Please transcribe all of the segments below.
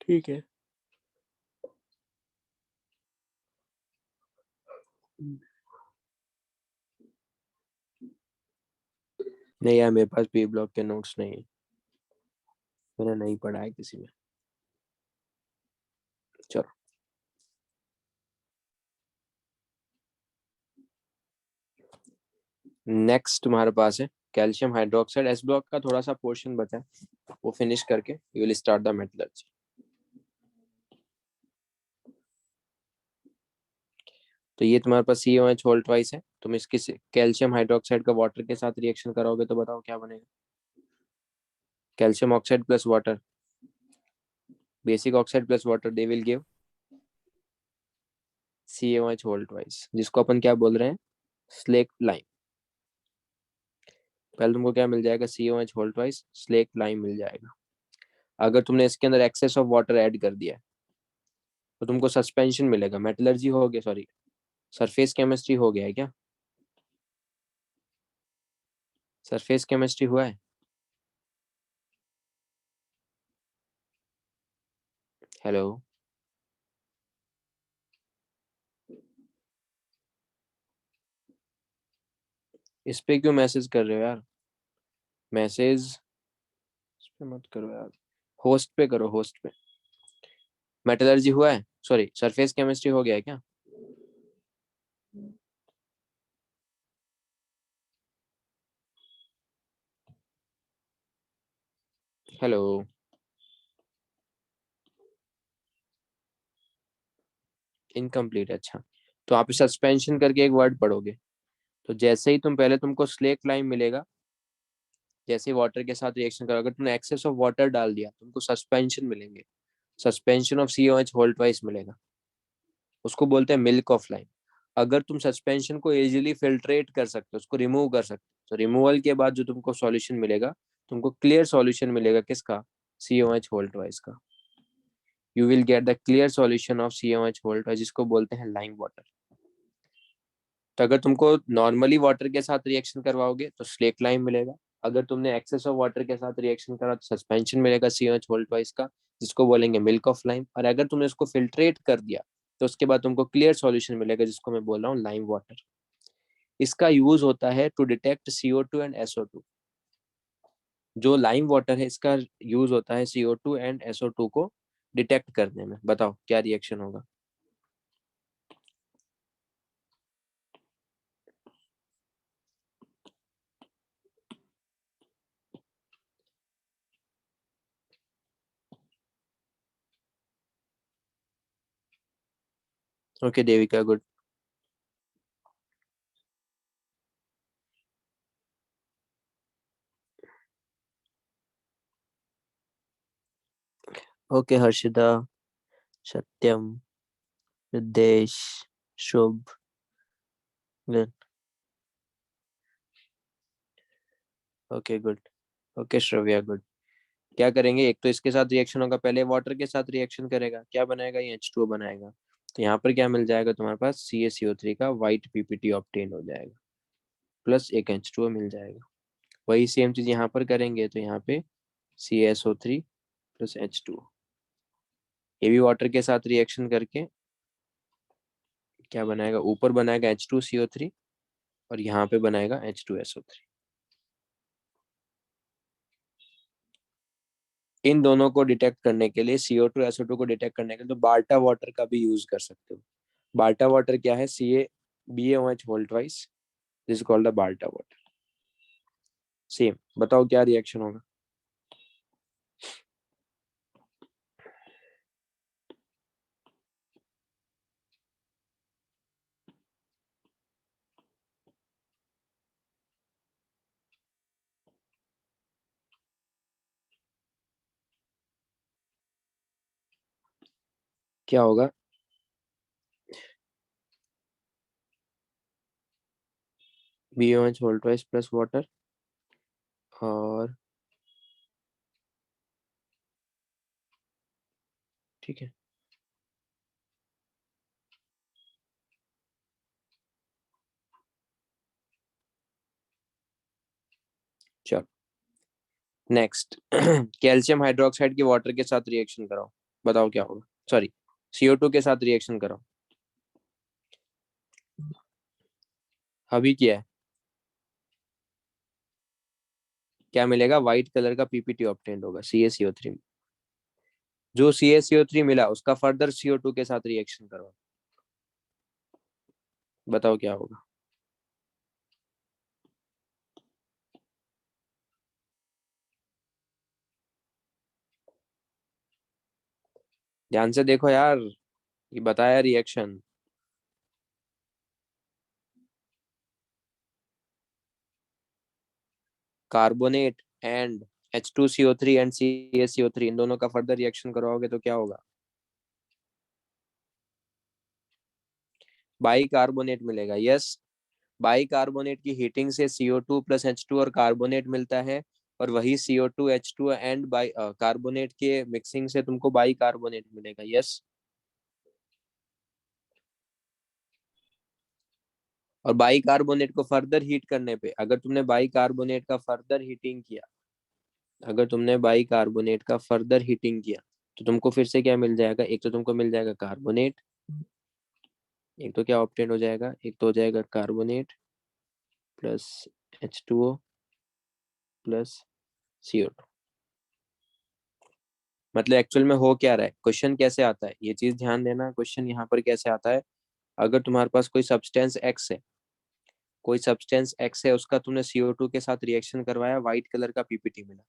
ठीक है। नहीं यार, मेरे पास पी ब्लॉक के नोट्स नहीं है, मैंने नहीं पढ़ा है किसी में। चलो नेक्स्ट तुम्हारे पास है कैल्शियम हाइड्रोक्साइड। एस ब्लॉक का थोड़ा सा पोर्शन बचा है, वो फिनिश करके you will start the metallurgy. तो ये तुम्हारे पास COH होल्ड ट्वाइस है। तुम इसके कैल्शियम हाइड्रोक्साइड का वाटर के साथ रिएक्शन कराओगे तो बताओ क्या बनेगा। Calcium oxide plus water, basic oxide plus water, they will give COH whole twice, जिसको अपन क्या बोल रहे हैं, स्लेक लाइम। पहले तुमको क्या मिल जाएगा, COH whole twice, slake lime मिल जाएगा। अगर तुमने इसके अंदर एक्सेस ऑफ वाटर ऐड कर दिया है तो तुमको सस्पेंशन मिलेगा। मेटलर्जी हो गया, सॉरी सरफेस केमिस्ट्री हो गया है क्या, सरफेस केमिस्ट्री हुआ है। हेलो, इस पे क्यों मैसेज कर रहे हो यार, मैसेज इस पे मत करो यार, होस्ट पे करो, होस्ट पे। मेटलर्जी हुआ है, सॉरी सरफेस केमिस्ट्री हो गया है क्या। हेलो, इनकम्प्लीट, अच्छा। तो आप सस्पेंशन करके एक वर्ड पढ़ोगे, तो जैसे ही तुम पहले तुमको स्लेक लाइम मिलेगा, जैसे ही वाटर के साथ रिएक्शन करो, अगर तुमने एक्सेस ऑफ वाटर डाल दिया तुमको सस्पेंशन मिलेंगे, suspension of COH whole twice मिलेगा, उसको बोलते हैं मिल्क ऑफ लाइम। अगर तुम सस्पेंशन को इजीली फिल्ट्रेट कर सकते हो, उसको रिमूव कर सकते हो, तो रिमूवल के बाद जो तुमको सॉल्यूशन मिलेगा, तुमको क्लियर सॉल्यूशन मिलेगा किसका, COH होल्ड ट्वाइस का। You will get the clear solution of COH whole twice, जिसको बोलते हैं लाइम वाटर। तो अगर तुमको नॉर्मली वाटर के साथ रिएक्शन करवाओगे तो स्लेक लाइम मिलेगा। अगर तुमने एक्सेस ऑफ वाटर के साथ रिएक्शन करा तो सस्पेंशन मिलेगा COH होल्ड ट्वाइस का, जिसको बोलेंगे मिल्क ऑफ लाइम। और अगर तुमने उसको फिल्ट्रेट कर दिया तो उसके बाद तुमको क्लियर सॉल्यूशन मिलेगा, जिसको मैं बोल रहा हूँ लाइम वाटर। इसका यूज होता है to detect CO2 and SO2। जो लाइम वाटर है इसका यूज होता है CO2 एंड SO2 को डिटेक्ट करने में। बताओ क्या रिएक्शन होगा। Okay Devika, good. Okay Harshita, Satyam, Siddhesh, Shubh, good. Okay good. Okay Shravya, good. क्या करेंगे, एक तो इसके साथ रिएक्शन होगा, पहले वाटर के साथ रिएक्शन करेगा, क्या बनाएगा, ये H2O बनाएगा। तो यहाँ पर क्या मिल जाएगा तुम्हारे पास, CaCO3 का वाइट PPT ऑब्टेन हो जाएगा, प्लस एक H2O मिल जाएगा। वही सेम चीज यहाँ पर करेंगे तो यहाँ पे CaSO3 प्लस H2O, ये भी वाटर के साथ रिएक्शन करके क्या बनाएगा, ऊपर बनाएगा H2CO3 और यहाँ पे बनाएगा H2SO3। इन दोनों को डिटेक्ट करने के लिए, CO2 SO2 को डिटेक्ट करने के लिए, तो बाल्टा वाटर का भी यूज कर सकते हो। बाल्टा वाटर क्या है, BaOH hold twice, this called the Balta water. Same, बताओ क्या रिएक्शन होगा। क्या होगा, BaOH hold twice plus water, और ठीक है। चलो नेक्स्ट कैल्शियम हाइड्रोक्साइड के वाटर के साथ रिएक्शन कराओ। बताओ क्या होगा। सॉरी, CO2 के साथ रिएक्शन कराओ। अभी क्या है, क्या मिलेगा, व्हाइट कलर का पीपीटी ऑब्टेंड होगा CaCO3 में। जो CaCO3 मिला उसका फर्दर CO2 के साथ रिएक्शन करवाओ। बताओ क्या होगा। ध्यान से देखो यार, ये बताया reaction. Carbonate and H2CO3 and CaCO3, इन दोनों का फर्दर रिएक्शन करवाओगे तो क्या होगा, बाई कार्बोनेट मिलेगा। यस, बाई कार्बोनेट की हीटिंग से CO2 + H2 और कार्बोनेट मिलता है, और वही CO2 H2 and by carbonate के मिक्सिंग से तुमको बाई कार्बोनेट मिलेगा। यस, और बाई कार्बोनेट को फर्दर हीट करने पे, अगर तुमने बाई कार्बोनेट का फर्दर हीटिंग किया, अगर तुमने बाई कार्बोनेट का फर्दर हीटिंग किया, तो तुमको फिर से क्या मिल जाएगा, एक तो तुमको मिल जाएगा कार्बोनेट, एक तो क्या ऑप्टेन हो जाएगा, एक तो हो जाएगा carbonate plus H2O plus CO2। मतलब एक्चुअल में हो क्या रहा है, क्वेश्चन कैसे आता है, ये चीज ध्यान देना, क्वेश्चन यहाँ पर कैसे आता है। अगर तुम्हारे पास कोई सब्सटेंस एक्स है, कोई सब्सटेंस एक्स है, उसका तुमने CO2 के साथ रिएक्शन करवाया, व्हाइट कलर का पीपीटी मिला,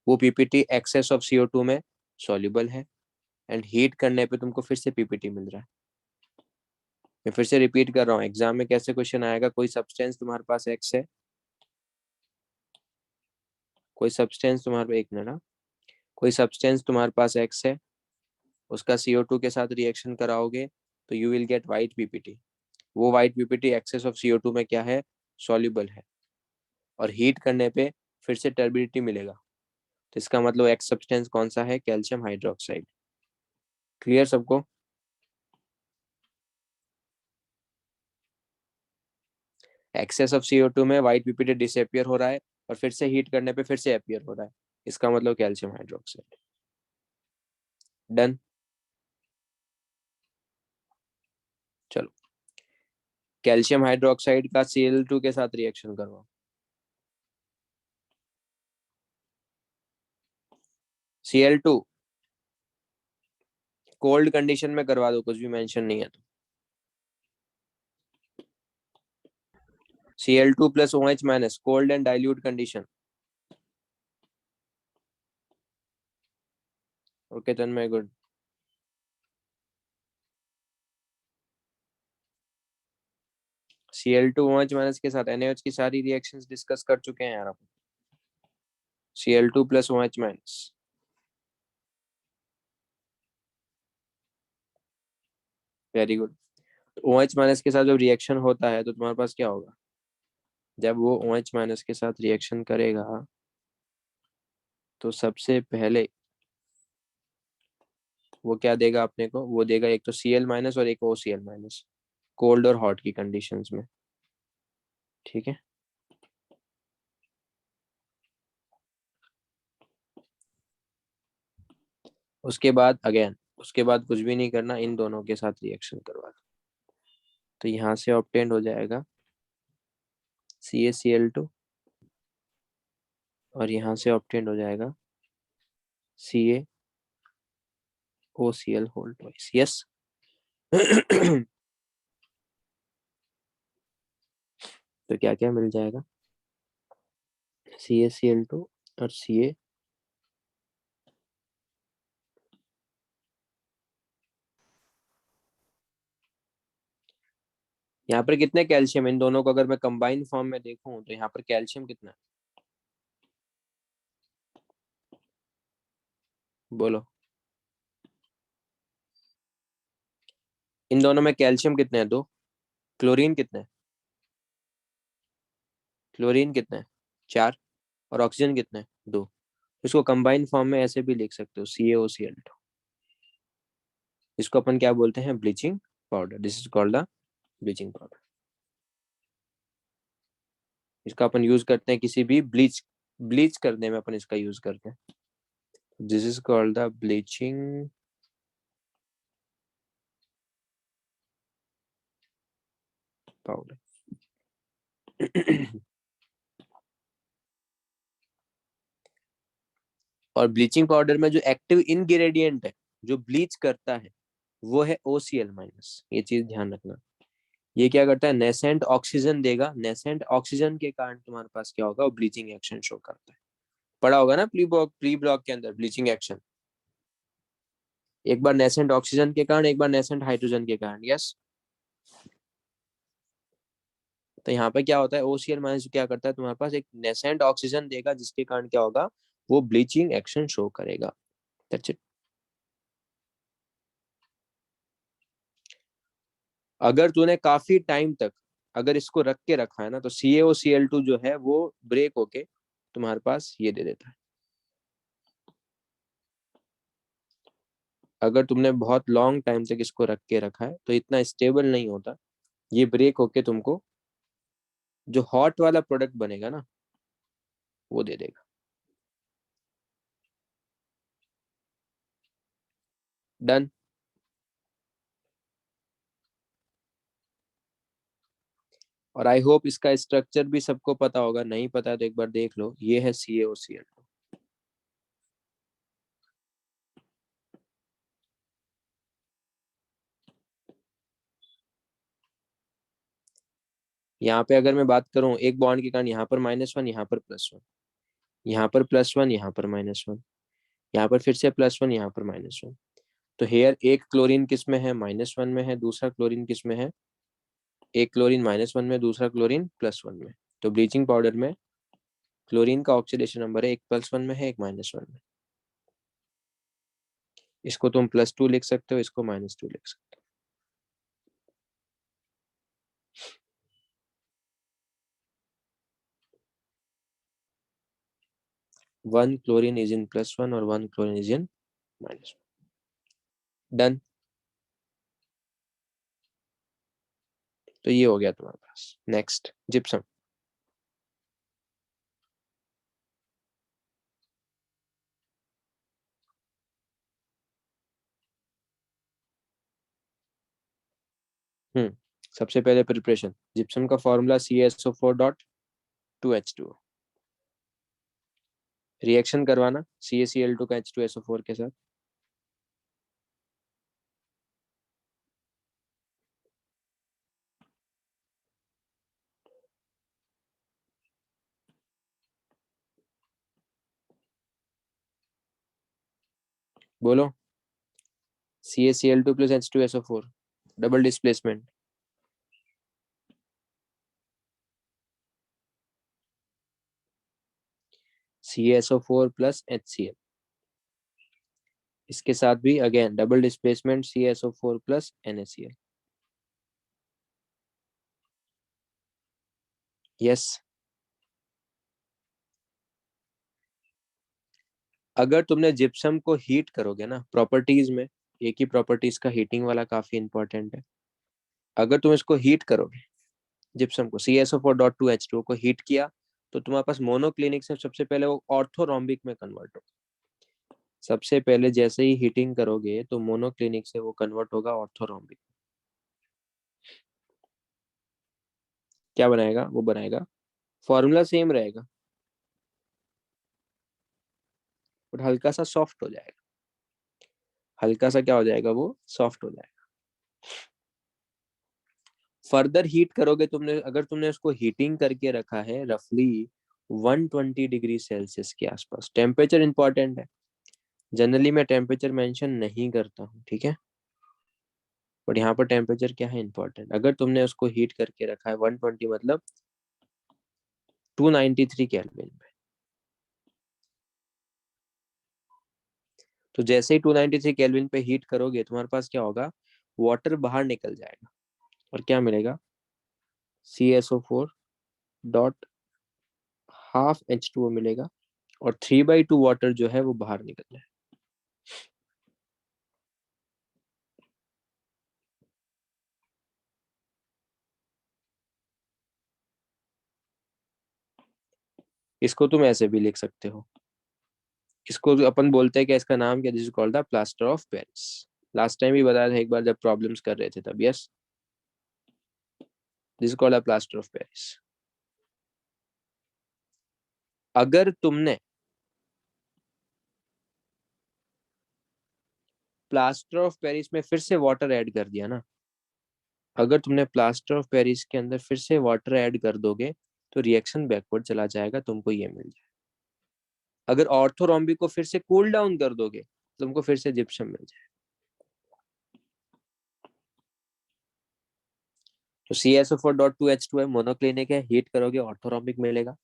वो पीपीटी एक्सेस ऑफ CO2 में सॉल्युबल है, एंड हीट करने पे तुमको फिर से पीपीटी मिल रहा है। मैं फिर से रिपीट कर रहा हूँ, एग्जाम में कैसे क्वेश्चन आएगा, कोई सब्सटेंस तुम्हारे पास एक्स है, कोई सब्सटेंस तुम्हारे, एक मिनट हाँ। कोई सब्सटेंस तुम्हारे पास एक्स है, उसका CO2 के साथ रिएक्शन कराओगे तो you will get white PPT. वो white PPT excess of CO2 में क्या है, सॉल्युबल है, और हीट करने पे फिर से टर्बिडिटी मिलेगा। तो इसका मतलब एक्स सब्सटेंस कौन सा है, कैल्शियम हाइड्रोक्साइड। क्लियर सबको। एक्सेस ऑफ CO2 में व्हाइट पीपीटी डिसअपियर हो रहा है, और फिर से हीट करने पे फिर से अपियर हो रहा है, इसका मतलब कैल्शियम हाइड्रोक्साइड। डन। चलो, कैल्शियम हाइड्रोक्साइड का Cl2 के साथ रिएक्शन करवाओ। Cl2 कोल्ड कंडीशन में करवा दो, कुछ भी मेंशन नहीं है तो। Cl2 + OH- cold and dilute condition. Okay Tanmay, good. Cl2 OH- के साथ NaOH की सारी रिएक्शंस डिस्कस कर चुके हैं यार अपन। Cl2 + OH-, very good. OH- के साथ जब रिएक्शन होता है तो तुम्हारे पास क्या होगा, जब वो OH- के साथ रिएक्शन करेगा तो सबसे पहले वो क्या देगा अपने को, वो देगा एक तो Cl- और एक OCl-, कोल्ड और हॉट की कंडीशंस में। ठीक है। उसके बाद अगेन, उसके बाद कुछ भी नहीं करना, इन दोनों के साथ रिएक्शन करवा दो, तो यहाँ से ऑब्टेंड हो जाएगा CaCl2, और यहाँ से ऑब्टेंड हो जाएगा CaOCl होल ट्वाइस। यस। तो क्या क्या मिल जाएगा, CaCl2 और Ca। यहाँ पर कितने कैल्शियम, इन दोनों को अगर मैं कंबाइन फॉर्म में देखूं तो यहाँ पर कैल्शियम कितना है, बोलो। इन दोनों में कैल्शियम कितने हैं, दो। क्लोरीन कितने हैं, क्लोरीन कितने हैं, चार। और ऑक्सीजन कितने हैं, दो। इसको कंबाइन फॉर्म में ऐसे भी लिख सकते हो, CaOCl2। इसको अपन क्या बोलते हैं, bleaching powder. This is called the bleaching powder. इसका अपन यूज करते हैं किसी भी ब्लीच, ब्लीच करने में अपन इसका यूज करते हैं। This is called the bleaching powder. और ब्लीचिंग पाउडर में जो एक्टिव इंग्रेडिएंट है जो ब्लीच करता है वो है OCl-, ये चीज ध्यान रखना। ये क्या करता है, नेसेंट ऑक्सीजन देगा, नेसेंट ऑक्सीजन के कारण तुम्हारे पास क्या होगा, ब्लीचिंग एक्शन शो करता है। पढ़ा होगा ना प्री ब्लॉक के अंदर ब्लीचिंग एक्शन, एक बार नेसेंट ऑक्सीजन के कारण, एक बार नेसेंट हाइड्रोजन के कारण। यस, तो यहाँ पे क्या होता है, OCl- क्या करता है, तुम्हारे पास एक नेसेंट ऑक्सीजन देगा जिसके कारण क्या होगा, वो ब्लीचिंग एक्शन शो करेगा। That's it. अगर तूने काफी टाइम तक अगर इसको रख के रखा है ना, तो CaOCl2 जो है वो ब्रेक होके तुम्हारे पास ये दे देता है। अगर तुमने बहुत लॉन्ग टाइम तक इसको रख के रखा है तो इतना स्टेबल नहीं होता, ये ब्रेक होके तुमको जो हॉट वाला प्रोडक्ट बनेगा ना वो दे देगा। डन। और आई होप इसका स्ट्रक्चर भी सबको पता होगा, नहीं पता है तो एक बार देख लो, ये है CaOCl2। यहाँ पे अगर मैं बात करूं, एक बॉन्ड के कारण यहाँ पर -1, यहाँ पर +1, यहाँ पर +1, यहाँ पर -1, यहाँ पर फिर से +1, यहाँ पर -1। तो हेयर एक क्लोरीन किस में है, -1 में है, दूसरा क्लोरीन किस में है, एक क्लोरीन -1 में, दूसरा क्लोरीन +1 में। तो ब्लीचिंग पाउडर में क्लोरीन का ऑक्सीडेशन नंबर है, एक +1 में है, एक -1 में। इसको तुम +2 लिख सकते हो, इसको -2 लिख सकते हो। 1 क्लोरीन इज इन +1 और 1 क्लोरीन इज इन -1। डन। तो ये हो गया तुम्हारे पास। Next, gypsum. हम्म सबसे पहले प्रिपरेशन, जिप्सम का फॉर्मूला CaSO4.2H2O। रिएक्शन करवाना CaCl2 का H2SO4 के साथ। बोलो, CaCl2 + H2SO4, double displacement. CaSO4 + HCl, इसके साथ भी again double displacement, CaSO4 + NaCl। Yes. अगर तुमने जिप्सम को हीट करोगे ना, प्रॉपर्टीज में एक ही प्रॉपर्टीज का हीटिंग वाला काफी इंपॉर्टेंट है। अगर तुम इसको हीट करोगे, जिप्सम को CaSO4.2H2O को हीट किया, तो तुम्हारे पास मोनोक्लिनिक से सबसे पहले वो ऑर्थोरोम्बिक में कन्वर्ट होगा। सबसे पहले जैसे ही हीटिंग करोगे तो मोनोक्लिनिक से वो कन्वर्ट होगा ऑर्थोरोम्बिक। क्या बनाएगा, वो बनाएगा, फॉर्मूला सेम रहेगा बट हल्का सा सॉफ्ट हो जाएगा। हल्का सा क्या हो जाएगा, वो सॉफ्ट हो जाएगा। फर्दर हीट करोगे तुमने, अगर तुमने उसको हीटिंग करके रखा है रफली 120 डिग्री सेल्सियस के आसपास, टेम्परेचर इंपॉर्टेंट है। जनरली मैं टेम्परेचर मेंशन नहीं करता हूँ, ठीक है, बट यहाँ पर टेम्परेचर क्या है इंपॉर्टेंट। अगर तुमने उसको हीट करके रखा है 120 मतलब 293 केल्विन पे, तो जैसे ही 293 केल्विन पे हीट करोगे तुम्हारे पास क्या होगा, वाटर बाहर निकल जाएगा और क्या मिलेगा, CaSO4.½ मिलेगा, और 3/2 वाटर जो है वो बाहर निकल जाए। इसको तुम ऐसे भी लिख सकते हो, इसको अपन बोलते हैं कि इसका नाम क्या, this is called the plaster of Paris. Last time भी बताया था एक बार जब प्रॉब्लम्स कर रहे थे तब। Yes. This is called a plaster of Paris. अगर तुमने प्लास्टर ऑफ पेरिस में फिर से वाटर ऐड कर दिया ना, अगर तुमने प्लास्टर ऑफ पेरिस के अंदर फिर से वाटर ऐड कर दोगे तो रिएक्शन बैकवर्ड चला जाएगा, तुमको ये मिल जाए। अगर ऑर्थोरोम्बी को फिर से कूल डाउन कर दोगे तुमको फिर से जिप्सम मिल जाए। तो CaSO4.2H2 है, मोनोक्लिनिक है, हीट करोगे ऑर्थोरोम्बिक मिलेगा।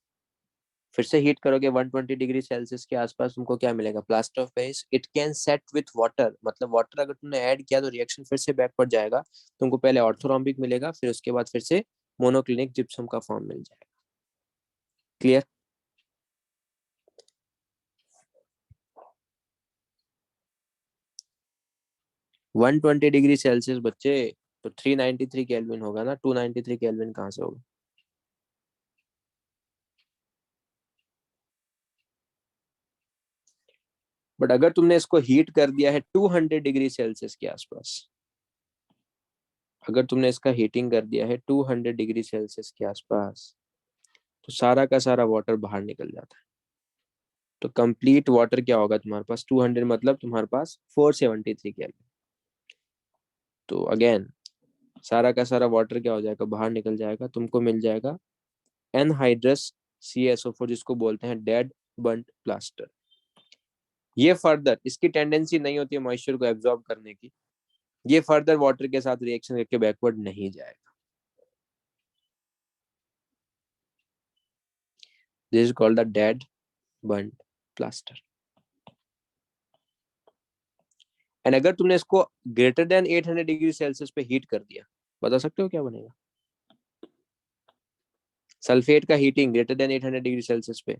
फिर से हीट करोगे 120 डिग्री सेल्सियस के आसपास, तुमको क्या मिलेगा? Plaster of Paris. It can set with water, मतलब वाटर अगर तुमने ऐड किया तो रिएक्शन फिर से बैकवर्ड जाएगा, तुमको पहले ऑर्थोरोम्बिक मिलेगा, फिर उसके बाद फिर से मोनोक्लिनिक जिप्सम का फॉर्म मिल जाएगा। क्लियर? 120 डिग्री सेल्सियस बच्चे, तो 393 केल्विन होगा ना, 293 केल्विन कहाँ से होगा? बट अगर तुमने इसको हीट कर दिया है 200 डिग्री सेल्सियस के आसपास, अगर तुमने इसका हीटिंग कर दिया है 200 डिग्री सेल्सियस के आसपास, तो सारा का सारा वाटर बाहर निकल जाता है। तो कंप्लीट वाटर क्या होगा तुम्हारे पास? 200 मतलब तुम्हारे पास 473 केल्विन। तो अगेन सारा का सारा वाटर क्या हो जाएगा? बाहर निकल जाएगा, तुमको मिल जाएगा एनहाइड्रस CaSO4, जिसको बोलते हैं डेड बंट प्लास्टर। ये फर्दर, इसकी टेंडेंसी नहीं होती है मॉइस्चर को एब्जॉर्ब करने की, ये फर्दर वाटर के साथ रिएक्शन करके बैकवर्ड नहीं जाएगा। This is called the dead burnt plaster. And अगर तुमने इसको ग्रेटर देन 800 डिग्री सेल्सियस पे हीट कर दिया, बता सकते हो क्या बनेगा? सल्फेट का heating greater than 800 degree Celsius पे,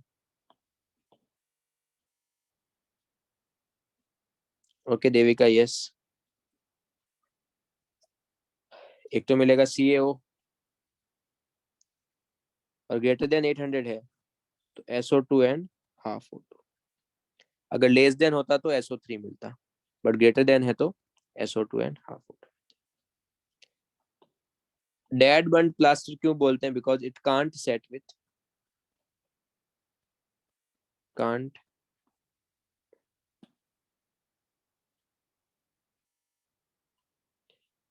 ओके देविका यस, एक तो मिलेगा CaO, और ग्रेटर देन 800 है तो SO2 एंड हाफ O2। अगर लेस देन होता तो SO3 मिलता, बट ग्रेटर देन है तो SO2 and half O2। Dead burnt plaster क्यों बोलते हैं? Because it can't set with, can't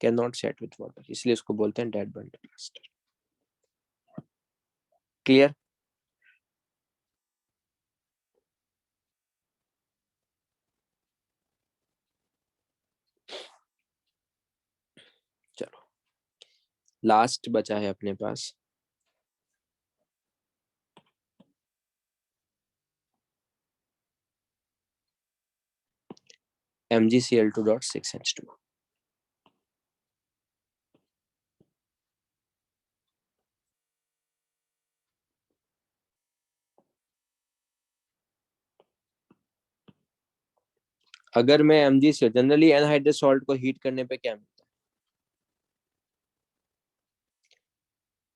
can not set with water, इसलिए इसको बोलते हैं डेड बंट प्लास्टर। क्लियर? चलो लास्ट बचा है अपने पास MgCl2.6H2। अगर मैं MgCl, जनरली एनहाइड्रस सॉल्ट को हीट करने पे क्या मिलता है?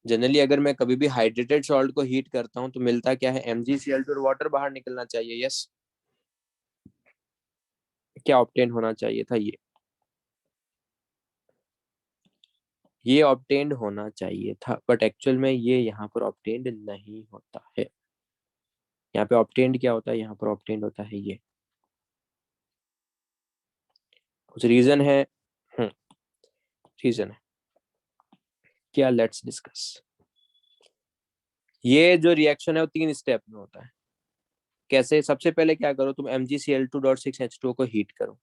जनरली अगर मैं कभी भी हाइड्रेटेड सॉल्ट को हीट करता हूं तो मिलता क्या है? MgCl2 और वाटर बाहर निकलना चाहिए, यस। क्या ऑब्टेन होना चाहिए था? ये ऑब्टेन्ड होना चाहिए था, बट एक्चुअल में ये यहाँ पर ऑब्टेन्ड नहीं होता है। यहाँ पे ऑब्टेन्ड क्या होता है? यहाँ पर ऑब्टेन्ड होता है ये। कुछ रीजन है? हम्म, रीजन है क्या? Let's discuss. ये जो रिएक्शन है वो 3 स्टेप में होता है। कैसे? सबसे पहले क्या करो तुम, MgCl2.6H2 को हीट करो।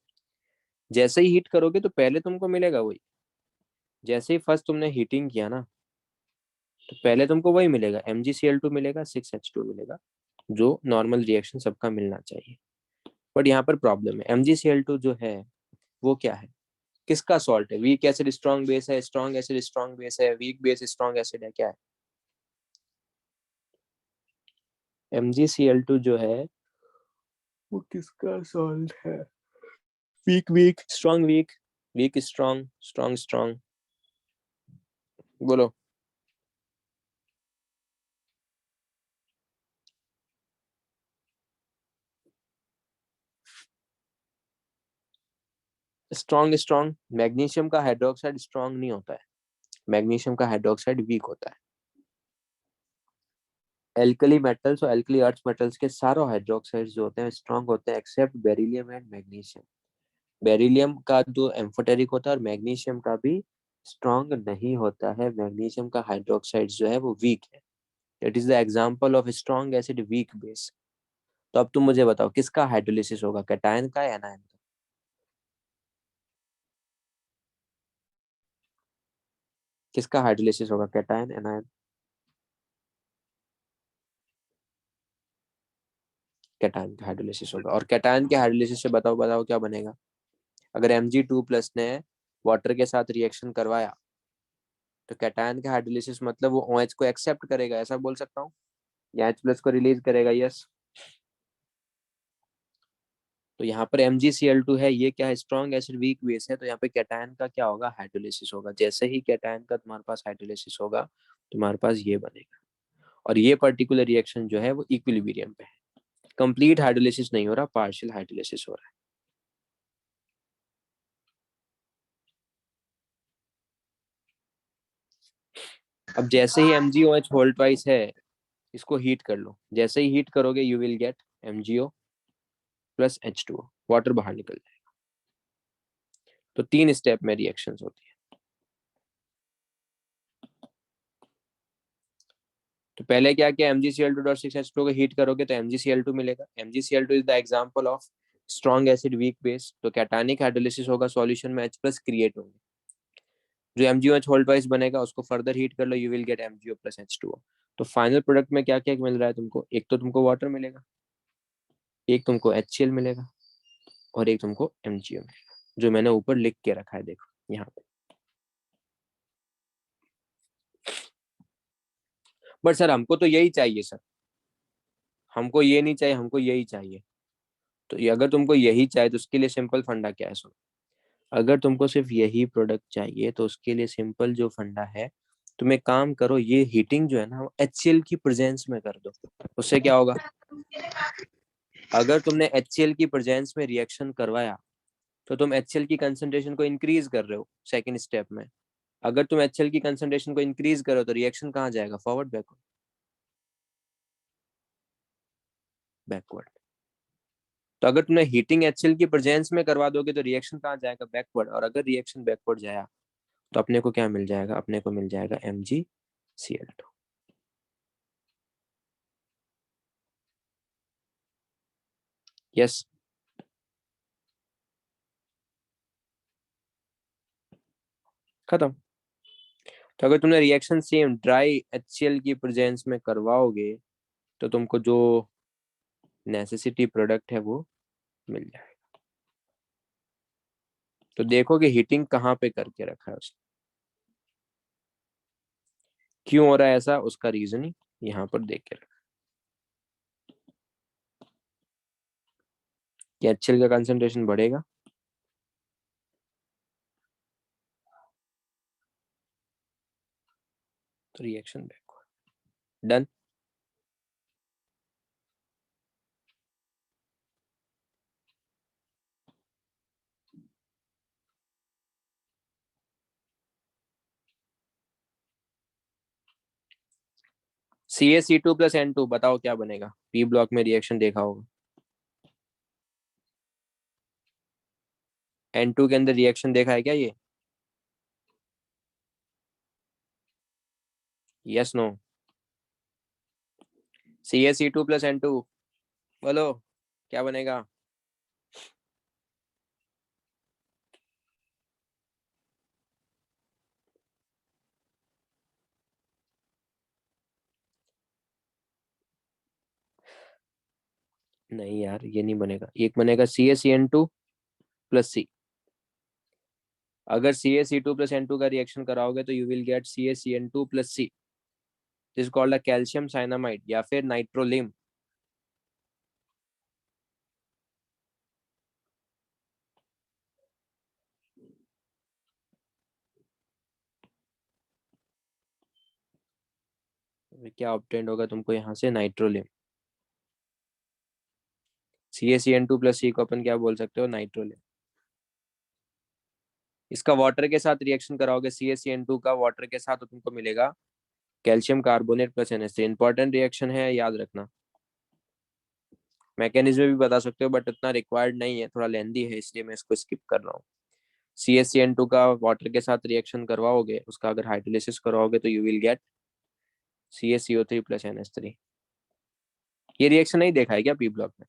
जैसे ही हीट करोगे तो पहले तुमको मिलेगा वही, जैसे ही फर्स्ट तुमने हीटिंग किया ना, तो पहले तुमको वही मिलेगा, MgCl2 मिलेगा, 6H2 मिलेगा, जो नॉर्मल रिएक्शन सबका मिलना चाहिए। बट यहाँ पर प्रॉब्लम है, MgCl2 जो है वो क्या है? किसका सॉल्ट है? वीक एसिड स्ट्रॉन्ग बेस है, स्ट्रॉन्ग एसिड स्ट्रॉन्ग बेस है, वीक बेस स्ट्रॉन्ग एसिड है, क्या है? MgCl2 जो है वो किसका सॉल्ट है? Weak weak strong weak, weak strong, strong strong, बोलो। स्ट्रॉन्ग स्ट्रॉन्ग, मैग्नीशियम का हाइड्रोक्साइड स्ट्रॉन्ग नहीं होता है, मैग्नीशियम का हाइड्रोक्साइड वीक होता है। एल्कली मेटल्स और एल्कली अर्थ मेटल्स के सारे हाइड्रोक्साइड्स जो होते हैं स्ट्रांग होते हैं except beryllium and magnesium. Beryllium का जो एम्फोटेरिक होता है और मैग्नीशियम का भी स्ट्रांग नहीं होता है। मैग्नीशियम का हाइड्रोक्साइड जो है वो वीक है। It is the example of strong acid weak base. तो अब तुम मुझे बताओ किसका हाइड्रोलिसिस होगा, कैटायन का या एनायन का? किसका हाइड्रोलिसिस होगा, कैटायन एनायन? कैटायन का हाइड्रोलिसिस होगा। और कैटायन के हाइड्रोलिसिस से बताओ बताओ क्या बनेगा। अगर Mg2+ ने वाटर के साथ रिएक्शन करवाया तो कैटायन का हाइड्रोलिसिस मतलब वो OH को एक्सेप्ट करेगा, ऐसा बोल सकता हूँ, या H+ को रिलीज करेगा। यस। तो यहाँ पर MgCl2 है, ये क्या है, स्ट्रॉन्ग एसिड वीक बेस है। तो यहाँ पे कैटायन का क्या होगा, हाइड्रोलिसिस होगा। जैसे ही कैटायन का तुम्हारे पास हाइड्रोलिसिस होगा तुम्हारे पास ये बनेगा। और ये पर्टिकुलर रिएक्शन जो है वो इक्विलिब्रियम पे है। कंप्लीट हाइड्रोलिसिस नहीं हो रहा, पार्शियल हाइड्रोलिसिस हो रहा है। अब जैसे ही MgOH होल्ड ट्वाइस है, इसको हीट कर लो। जैसे ही हीट करोगे you will gate MgO+H2O, water बाहर निकल जाएगा। तो 3 स्टेप में रिएक्शंस होती है। तो पहले क्या किया, MgCl2.6H2O को हीट करोगे तो MgCl2 मिलेगा। MgCl2 is the example of strong acid weak base. तो कैटानिक हाइड्रोलिसिस होगा, सॉल्यूशन में H+ क्रिएट होंगे। जो MgOH होल्ड वाइज बनेगा उसको फर्दर हीट कर लो, यू विल गेट MgO+H2O। तो फाइनल प्रोडक्ट में क्या क्या मिल रहा है तुमको, एक तो तुमको वाटर मिलेगा, एक तुमको HCl मिलेगा, और एक तुमको MgO मिलेगा, जो मैंने ऊपर लिख के रखा है, देखो यहाँ पे। बट सर हमको तो यही चाहिए सर, हमको ये नहीं चाहिए, हमको यही चाहिए। तो ये अगर तुमको यही चाहिए तो उसके लिए सिंपल फंडा क्या है, सुनो। अगर तुमको सिर्फ यही प्रोडक्ट चाहिए तो उसके लिए सिंपल जो फंडा है, तुम एक काम करो, ये हीटिंग जो है ना HCl की प्रेजेंस में कर दो। उससे क्या होगा, अगर तुमने HCl की प्रेजेंस में रिएक्शन करवाया तो तुम HCl की कंसंट्रेशन को इंक्रीज कर रहे हो सेकेंड स्टेप में। अगर तुम HCl की कंसंट्रेशन को इंक्रीज करो तो रिएक्शन कहाँ जाएगा, फॉरवर्ड बैकवर्ड? बैकवर्ड। तो अगर तुमने हीटिंग HCl की प्रेजेंस में करवा दोगे तो रिएक्शन कहाँ जाएगा, बैकवर्ड। और अगर रिएक्शन बैकवर्ड जाया तो अपने को क्या मिल जाएगा, अपने को मिल जाएगा MgCl2। यस। खत्म। तो अगर तुमने रिएक्शन सेम ड्राई HCl की प्रेजेंस में करवाओगे तो तुमको जो नेसेसिटी प्रोडक्ट है वो मिल जाएगा। तो देखो कि हीटिंग कहाँ पे करके रखा है उसने, क्यों हो रहा है ऐसा, उसका रीजनिंग यहाँ पर देख के रखा कि HCl का कंसंट्रेशन बढ़ेगा तो रिएक्शन बैकवर्ड। डन। CaC2+N2 बताओ क्या बनेगा, पी ब्लॉक में रिएक्शन देखा होगा। N2 के अंदर रिएक्शन देखा है क्या ये? Yes no? CaC2+N2 बोलो क्या बनेगा। नहीं यार ये नहीं बनेगा, एक बनेगा CaCN2+C। अगर CaC2+N2 का रिएक्शन कराओगे तो you will gate CaCN2+C, this called a calcium cyanamide या फिर नाइट्रोलिम। क्या ऑब्टेंड होगा तुमको यहाँ से, नाइट्रोलिम। CaCN2+C को अपन क्या बोल सकते हो, नाइट्रोलिम। इसका वाटर के साथ रिएक्शन कराओगे CaCN2 का वाटर के साथ, तो तुमको मिलेगा calcium carbonate plus NH3। Important reaction है, याद रखना। मैकेनिज्म भी बता सकते हो बट उतना रिक्वायर्ड नहीं है, थोड़ा लेंदी है, इसलिए मैं इसको स्किप कर रहा हूँ। CaCN2 का वाटर के साथ रिएक्शन करवाओगे, उसका अगर हाइड्रोलिसिस करवाओगे तो you will gate CaCO3 plus NH3। ये रिएक्शन नहीं देखा है क्या पी ब्लॉक में?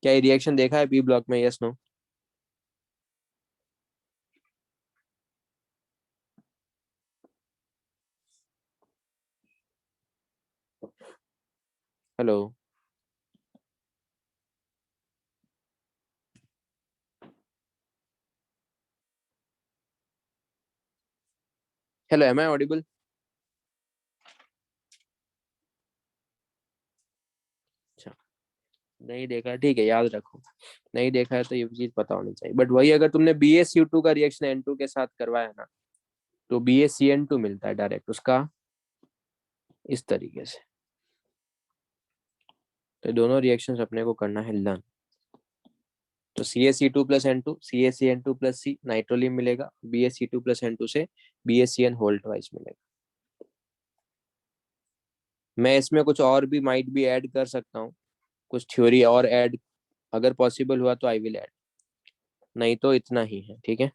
क्या ये रिएक्शन देखा है पी ब्लॉक में? Yes no? Hello? Hello, am I audible? अच्छा, नहीं देखा है, ठीक है, याद रखो। नहीं देखा है तो ये चीज पता होनी चाहिए। बट वही, अगर तुमने BaCO2 का रिएक्शन N2 के साथ करवाया ना, तो BaCN2 मिलता है डायरेक्ट उसका, इस तरीके से। तो दोनों रिएक्शंस अपने को करना है लर्न। तो CaC2 plus N2, CaCN2 plus C नाइट्रोलियम मिलेगा, BaC2 प्लस N2 से BaCN होल ट्वाइस मिलेगा। मैं इसमें कुछ और भी माइट भी ऐड कर सकता हूँ, कुछ थ्योरी और ऐड, अगर पॉसिबल हुआ तो आई विल ऐड, नहीं तो इतना ही है, ठीक है।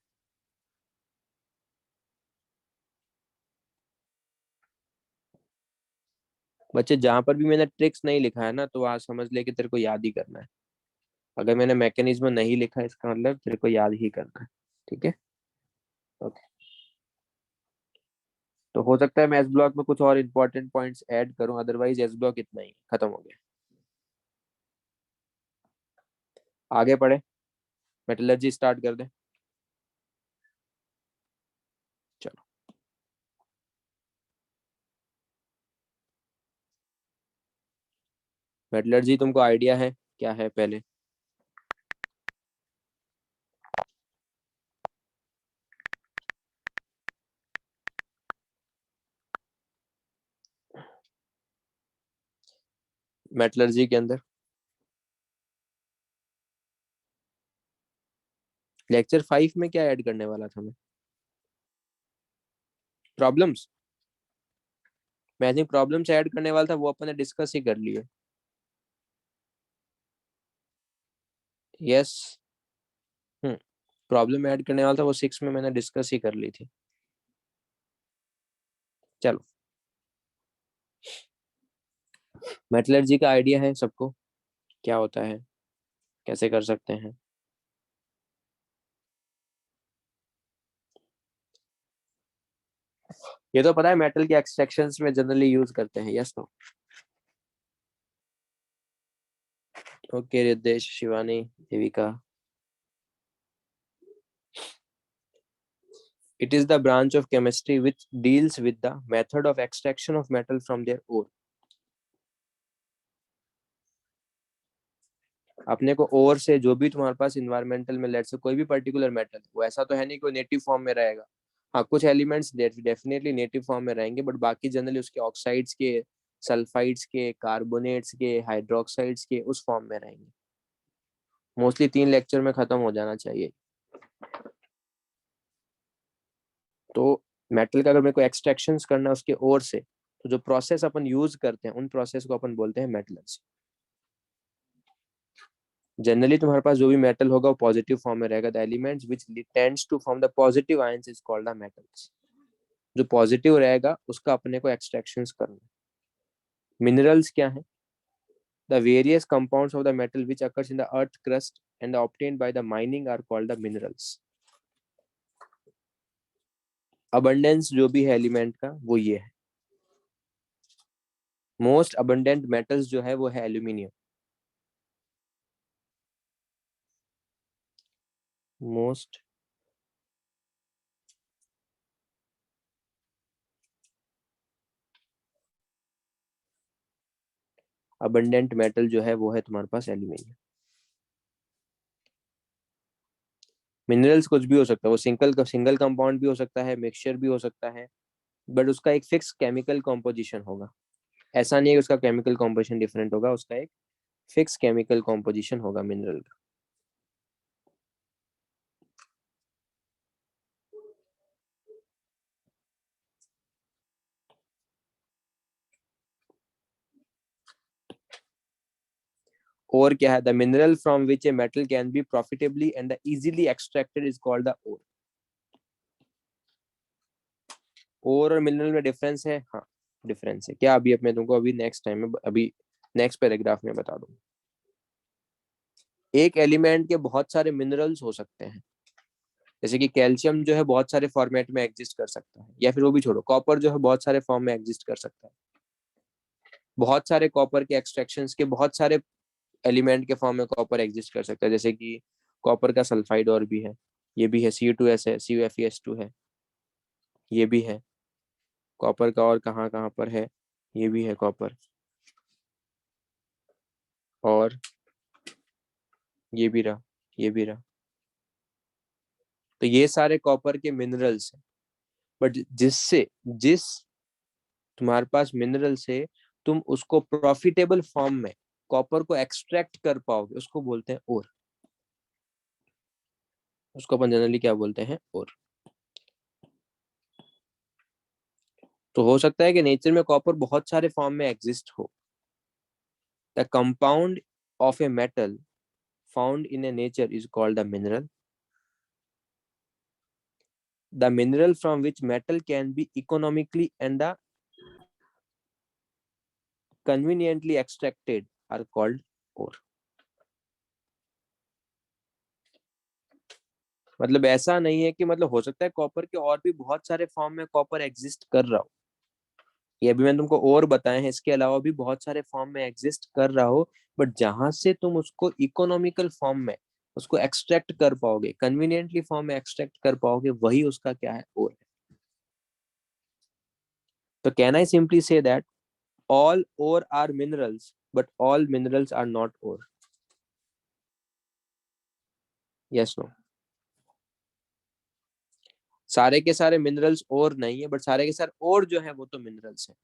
बच्चे, जहां पर भी मैंने ट्रिक्स नहीं लिखा है ना, तो वहां समझ ले कि तेरे को याद ही करना है। अगर मैंने मैकेनिज्म नहीं लिखा है, इसका मतलब तेरे को याद ही करना है, ठीक है। ओके। तो हो सकता है मैं एस ब्लॉक में कुछ और इंपॉर्टेंट पॉइंट्स ऐड करूं, अदरवाइज एस ब्लॉक इतना ही खत्म हो गया। आगे पढ़े, मेटलर्जी स्टार्ट कर दे। चलो, मेटलर्जी तुमको आइडिया है क्या है पहले? मेटलर्जी के अंदर लेक्चर 5 में क्या ऐड करने वाला था मैं? प्रॉब्लम्स? मैं थिंक प्रॉब्लम्स ऐड करने वाला था, वो अपन ने डिस्कस ही कर लिए। यस। हम्म। प्रॉब्लम ऐड करने वाला था, वो 6 में मैंने डिस्कस ही कर ली थी। चलो, मेटलर्जी का आइडिया है सबको, क्या होता है, कैसे कर सकते हैं? ये तो पता है, मेटल के एक्सट्रैक्शंस में जनरली यूज करते हैं, yes no? Okay Riddhesh, Shivani, Devika. It is the branch of chemistry which deals with the method of extraction of metal from their ore. अपने को ओर से जो भी तुम्हारे पास इन्वायरमेंटल में, लेट से कोई भी पर्टिकुलर मेटल, वो ऐसा तो है नहीं कोई नेटिव फॉर्म में रहेगा। हाँ, कुछ एलिमेंट्स डेफिनेटली नेटिव फॉर्म में रहेंगे, बट बाकी जनरली उसके ऑक्साइड्स के, सल्फाइड्स के, कार्बोनेट्स के, हाइड्रोक्साइड्स के, उस फॉर्म में रहेंगे। मोस्टली 3 लेक्चर में खत्म हो जाना चाहिए। तो मेटल का अगर मेरे को एक्सट्रैक्शन करना है उसके ओर से, तो जो प्रोसेस अपन यूज करते हैं, उन प्रोसेस को अपन बोलते हैं मेटलर्जी। जनरली तुम्हारे पास जो भी मेटल होगा वो पॉजिटिव फॉर्म में रहेगा। The elements which tends to form the positive ions is called the metals. जो पॉजिटिव रहेगा उसका अपने को एक्सट्रैक्शंस करना है। मिनरल्स क्या है? The various compounds of the metal which occurs in the earth crust and obtained by the mining are called the minerals। Abundance जो भी है एलिमेंट का, वो ये है। मोस्ट अबंडेंट मेटल्स जो है वो है एल्यूमिनियम। मोस्ट अबंडेंट मेटल जो है वो है तुम्हारे पास एल्यूमिनियम। मिनरल्स कुछ भी हो सकता है, वो सिंगल कंपाउंड भी हो सकता है, मिक्सचर भी हो सकता है, बट उसका एक फिक्स केमिकल कॉम्पोजिशन होगा। ऐसा नहीं है कि उसका केमिकल कॉम्पोजिशन डिफरेंट होगा, उसका एक फिक्स केमिकल कॉम्पोजिशन होगा मिनरल का। और क्या है, the mineral from which a metal can be profitably and easily extracted is called the ore. Ore और मिनरल में डिफरेंस है, हाँ डिफरेंस है क्या, अभी अब मैं तुमको अभी नेक्स्ट टाइम में, अभी नेक्स्ट पैराग्राफ में बता दूँ। एक एलिमेंट के बहुत सारे मिनरल्स हो सकते हैं, जैसे कि कैल्शियम जो है बहुत सारे फॉर्मेट में एग्जिस्ट कर सकता है, या फिर वो भी छोड़ो, कॉपर जो है बहुत सारे फॉर्म में एग्जिस्ट कर सकता है। बहुत सारे कॉपर के एक्सट्रैक्शंस के बहुत सारे एलिमेंट के फॉर्म में कॉपर एग्जिस्ट कर सकता है, जैसे कि कॉपर का सल्फाइड और भी है, ये भी है, Cu2S है, CuFeS2 है, ये भी है कॉपर का, और कहाँ कहाँ पर है, ये भी है कॉपर, और ये भी रहा, ये भी रहा। तो ये सारे कॉपर के मिनरल्स हैं। बट जिससे जिस तुम्हारे पास मिनरल से तुम उसको प्रॉफिटेबल फॉर्म में कॉपर को एक्सट्रैक्ट कर पाओगे, उसको बोलते हैं ओर। उसको अपन जनरली क्या बोलते हैं, ओर। तो हो सकता है कि नेचर में कॉपर बहुत सारे फॉर्म में एग्जिस्ट हो। The compound of a metal found in A nature is called the mineral. The mineral from which metal can B economically and the conveniently extracted are called ore। मतलब ऐसा नहीं है कि, मतलब हो सकता है कॉपर के और भी बहुत सारे फॉर्म में कॉपर एग्जिस्ट कर रहा हो, ये अभी मैंने तुमको और बताए हैं, इसके अलावा भी बहुत सारे फॉर्म में एग्जिस्ट कर रहा हो, बट जहां से तुम उसको इकोनॉमिकल फॉर्म में उसको एक्सट्रैक्ट कर पाओगे, कन्वीनियंटली फॉर्म में एक्सट्रैक्ट कर पाओगे, वही उसका क्या है, ओर है। तो can I simply say that all ore are minerals but all minerals are not ore? Yes no? सारे के सारे मिनरल्स और नहीं है, बट सारे के सारे और जो है वो तो मिनरल्स है।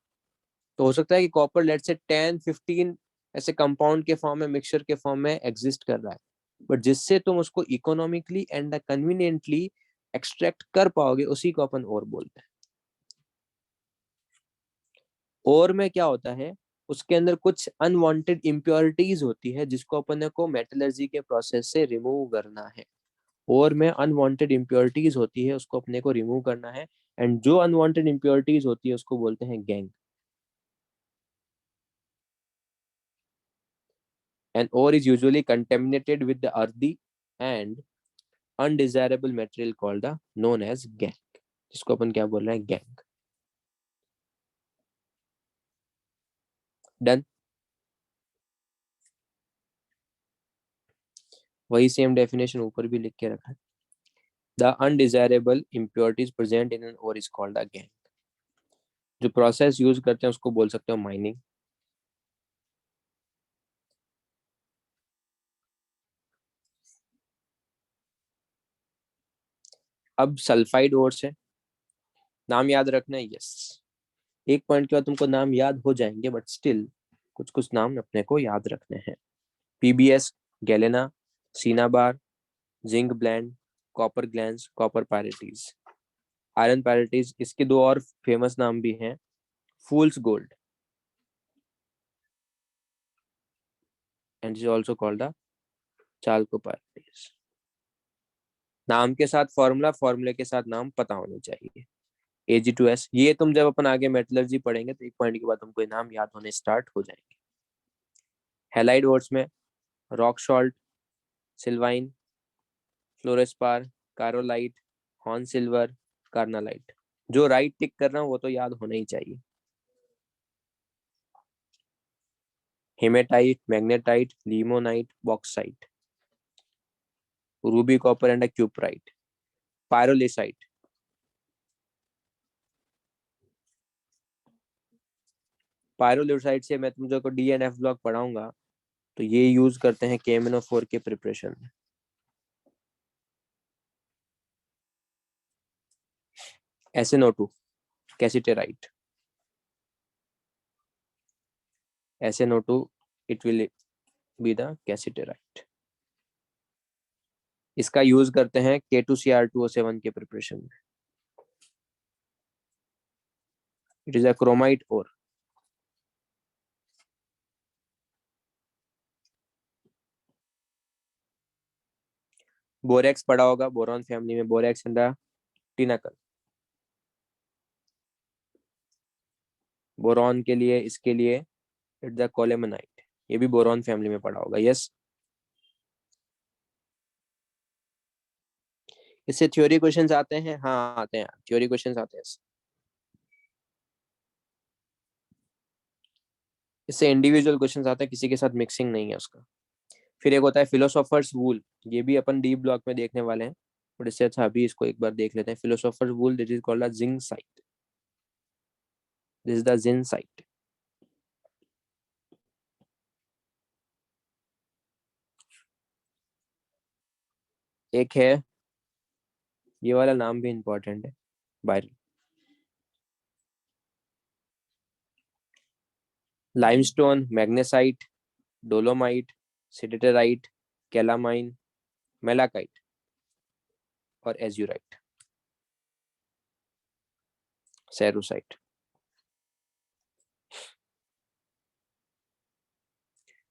तो हो सकता है कि कॉपर लेट से 10-15 ऐसे कंपाउंड के फॉर्म में, मिक्सचर के फॉर्म में एग्जिस्ट कर रहा है, बट जिससे तुम उसको इकोनॉमिकली एंड कन्वीनियंटली एक्सट्रैक्ट कर पाओगे, उसी को अपन और बोलते हैं। और में क्या होता है, उसके अंदर कुछ अनवांटेड इम्प्योरिटीज होती है, जिसको अपन को मेटलर्जी के प्रोसेस से रिमूव करना है। और में अनवांटेड इम्प्योरिटीज होती है, उसको अपने को रिमूव करना है। एंड जो अनवांटेड इम्प्योरिटीज होती है उसको बोलते हैं gang. An ore is usually contaminated with the earthy and undesirable material called the known as gangue, जिसको अपन क्या बोल रहे हैं, गैंग। डन। वही सेम डेफिनेशन ऊपर भी लिख के रखा है। The undesirable impurities present in an ore is called a gangue। जो प्रोसेस यूज करते हैं उसको बोल सकते हो माइनिंग। अब सल्फाइड ओर से नाम याद रखना है, यस। एक पॉइंट के बाद तुमको नाम याद हो जाएंगे, बट स्टिल कुछ कुछ नाम अपने को याद रखने हैं। PBS, galena, cinnabar, zinc blende, copper glance, copper pyrites, iron pyrites. इसके दो और फेमस नाम भी हैं, fool's gold and is also called the chalcopyrites. नाम के साथ फॉर्मूला, फॉर्मूले के साथ नाम पता होने चाहिए। AG2S, ये तुम जब अपन आगे मेटलर्जी पढ़ेंगे तो एक पॉइंट के बाद तुमको ये नाम याद होने स्टार्ट हो जाएंगे। हैलाइड ओर्स में rock salt, sylvine, fluorspar, cryolite, horn silver, carnallite. जो राइट टिक कर रहा हूँ वो तो याद होना ही चाहिए। Haematite, magnetite, limonite, bauxite, ruby copper and cuprite, pyrolusite. Pyrolusite से मैं तुमको DNF ब्लॉक पढ़ाऊंगा, तो ये यूज करते हैं KMnO4 के प्रिपरेशन में। SnO2, कैसिटेराइट। SnO2 it will be the cassiterite. इसका यूज करते हैं K2Cr2O7 के प्रिपरेशन में. इट इज अ क्रोमाइट और बोरेक्स पड़ा होगा, बोरॉन फैमिली में बोरेक्स एंड द टिनाकल. बोरॉन के लिए, इसके लिए इट द कोलेमनाइट, ये भी बोरॉन फैमिली में पड़ा होगा. यस. इससे थ्योरी क्वेश्चंस आते हैं. हाँ आते हैं, थ्योरी क्वेश्चंस आते हैं. इससे इंडिविजुअल क्वेश्चंस आते हैं, किसी के साथ मिक्सिंग नहीं है उसका. फिर एक होता है फिलोसोफर्स वूल. ये भी अपन डी ब्लॉक में देखने वाले हैं, बट इससे अच्छा अभी इसको एक बार देख लेते हैं. Philosopher's wool, this is called a zincite. This is the zincite. एक है, ये वाला नाम भी इंपॉर्टेंट है, beryl. Limestone, magnesite, dolomite, siderite, calamine, malachite और एज्यूराइट, सेरोसाइट.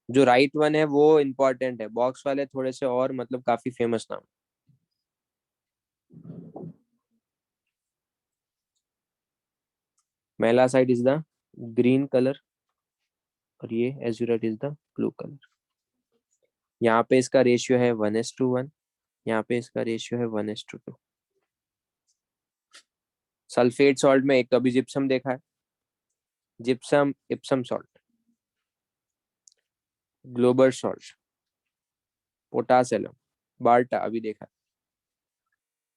जो राइट वन है वो इंपॉर्टेंट है, बॉक्स वाले थोड़े से और मतलब काफी फेमस नाम. मेलासाइट इज द ग्रीन कलर और ये एज्यूराइट इज द ब्लू कलर. यहाँ पे इसका रेशियो है 1:1. यहाँ पे इसका रेशियो है 1:2. सल्फेट सॉल्ट में एक तो अभी जिप्सम देखा है, gypsum Epsom salt, Glauber's salt, potash alum, बाल्टा अभी देखा है.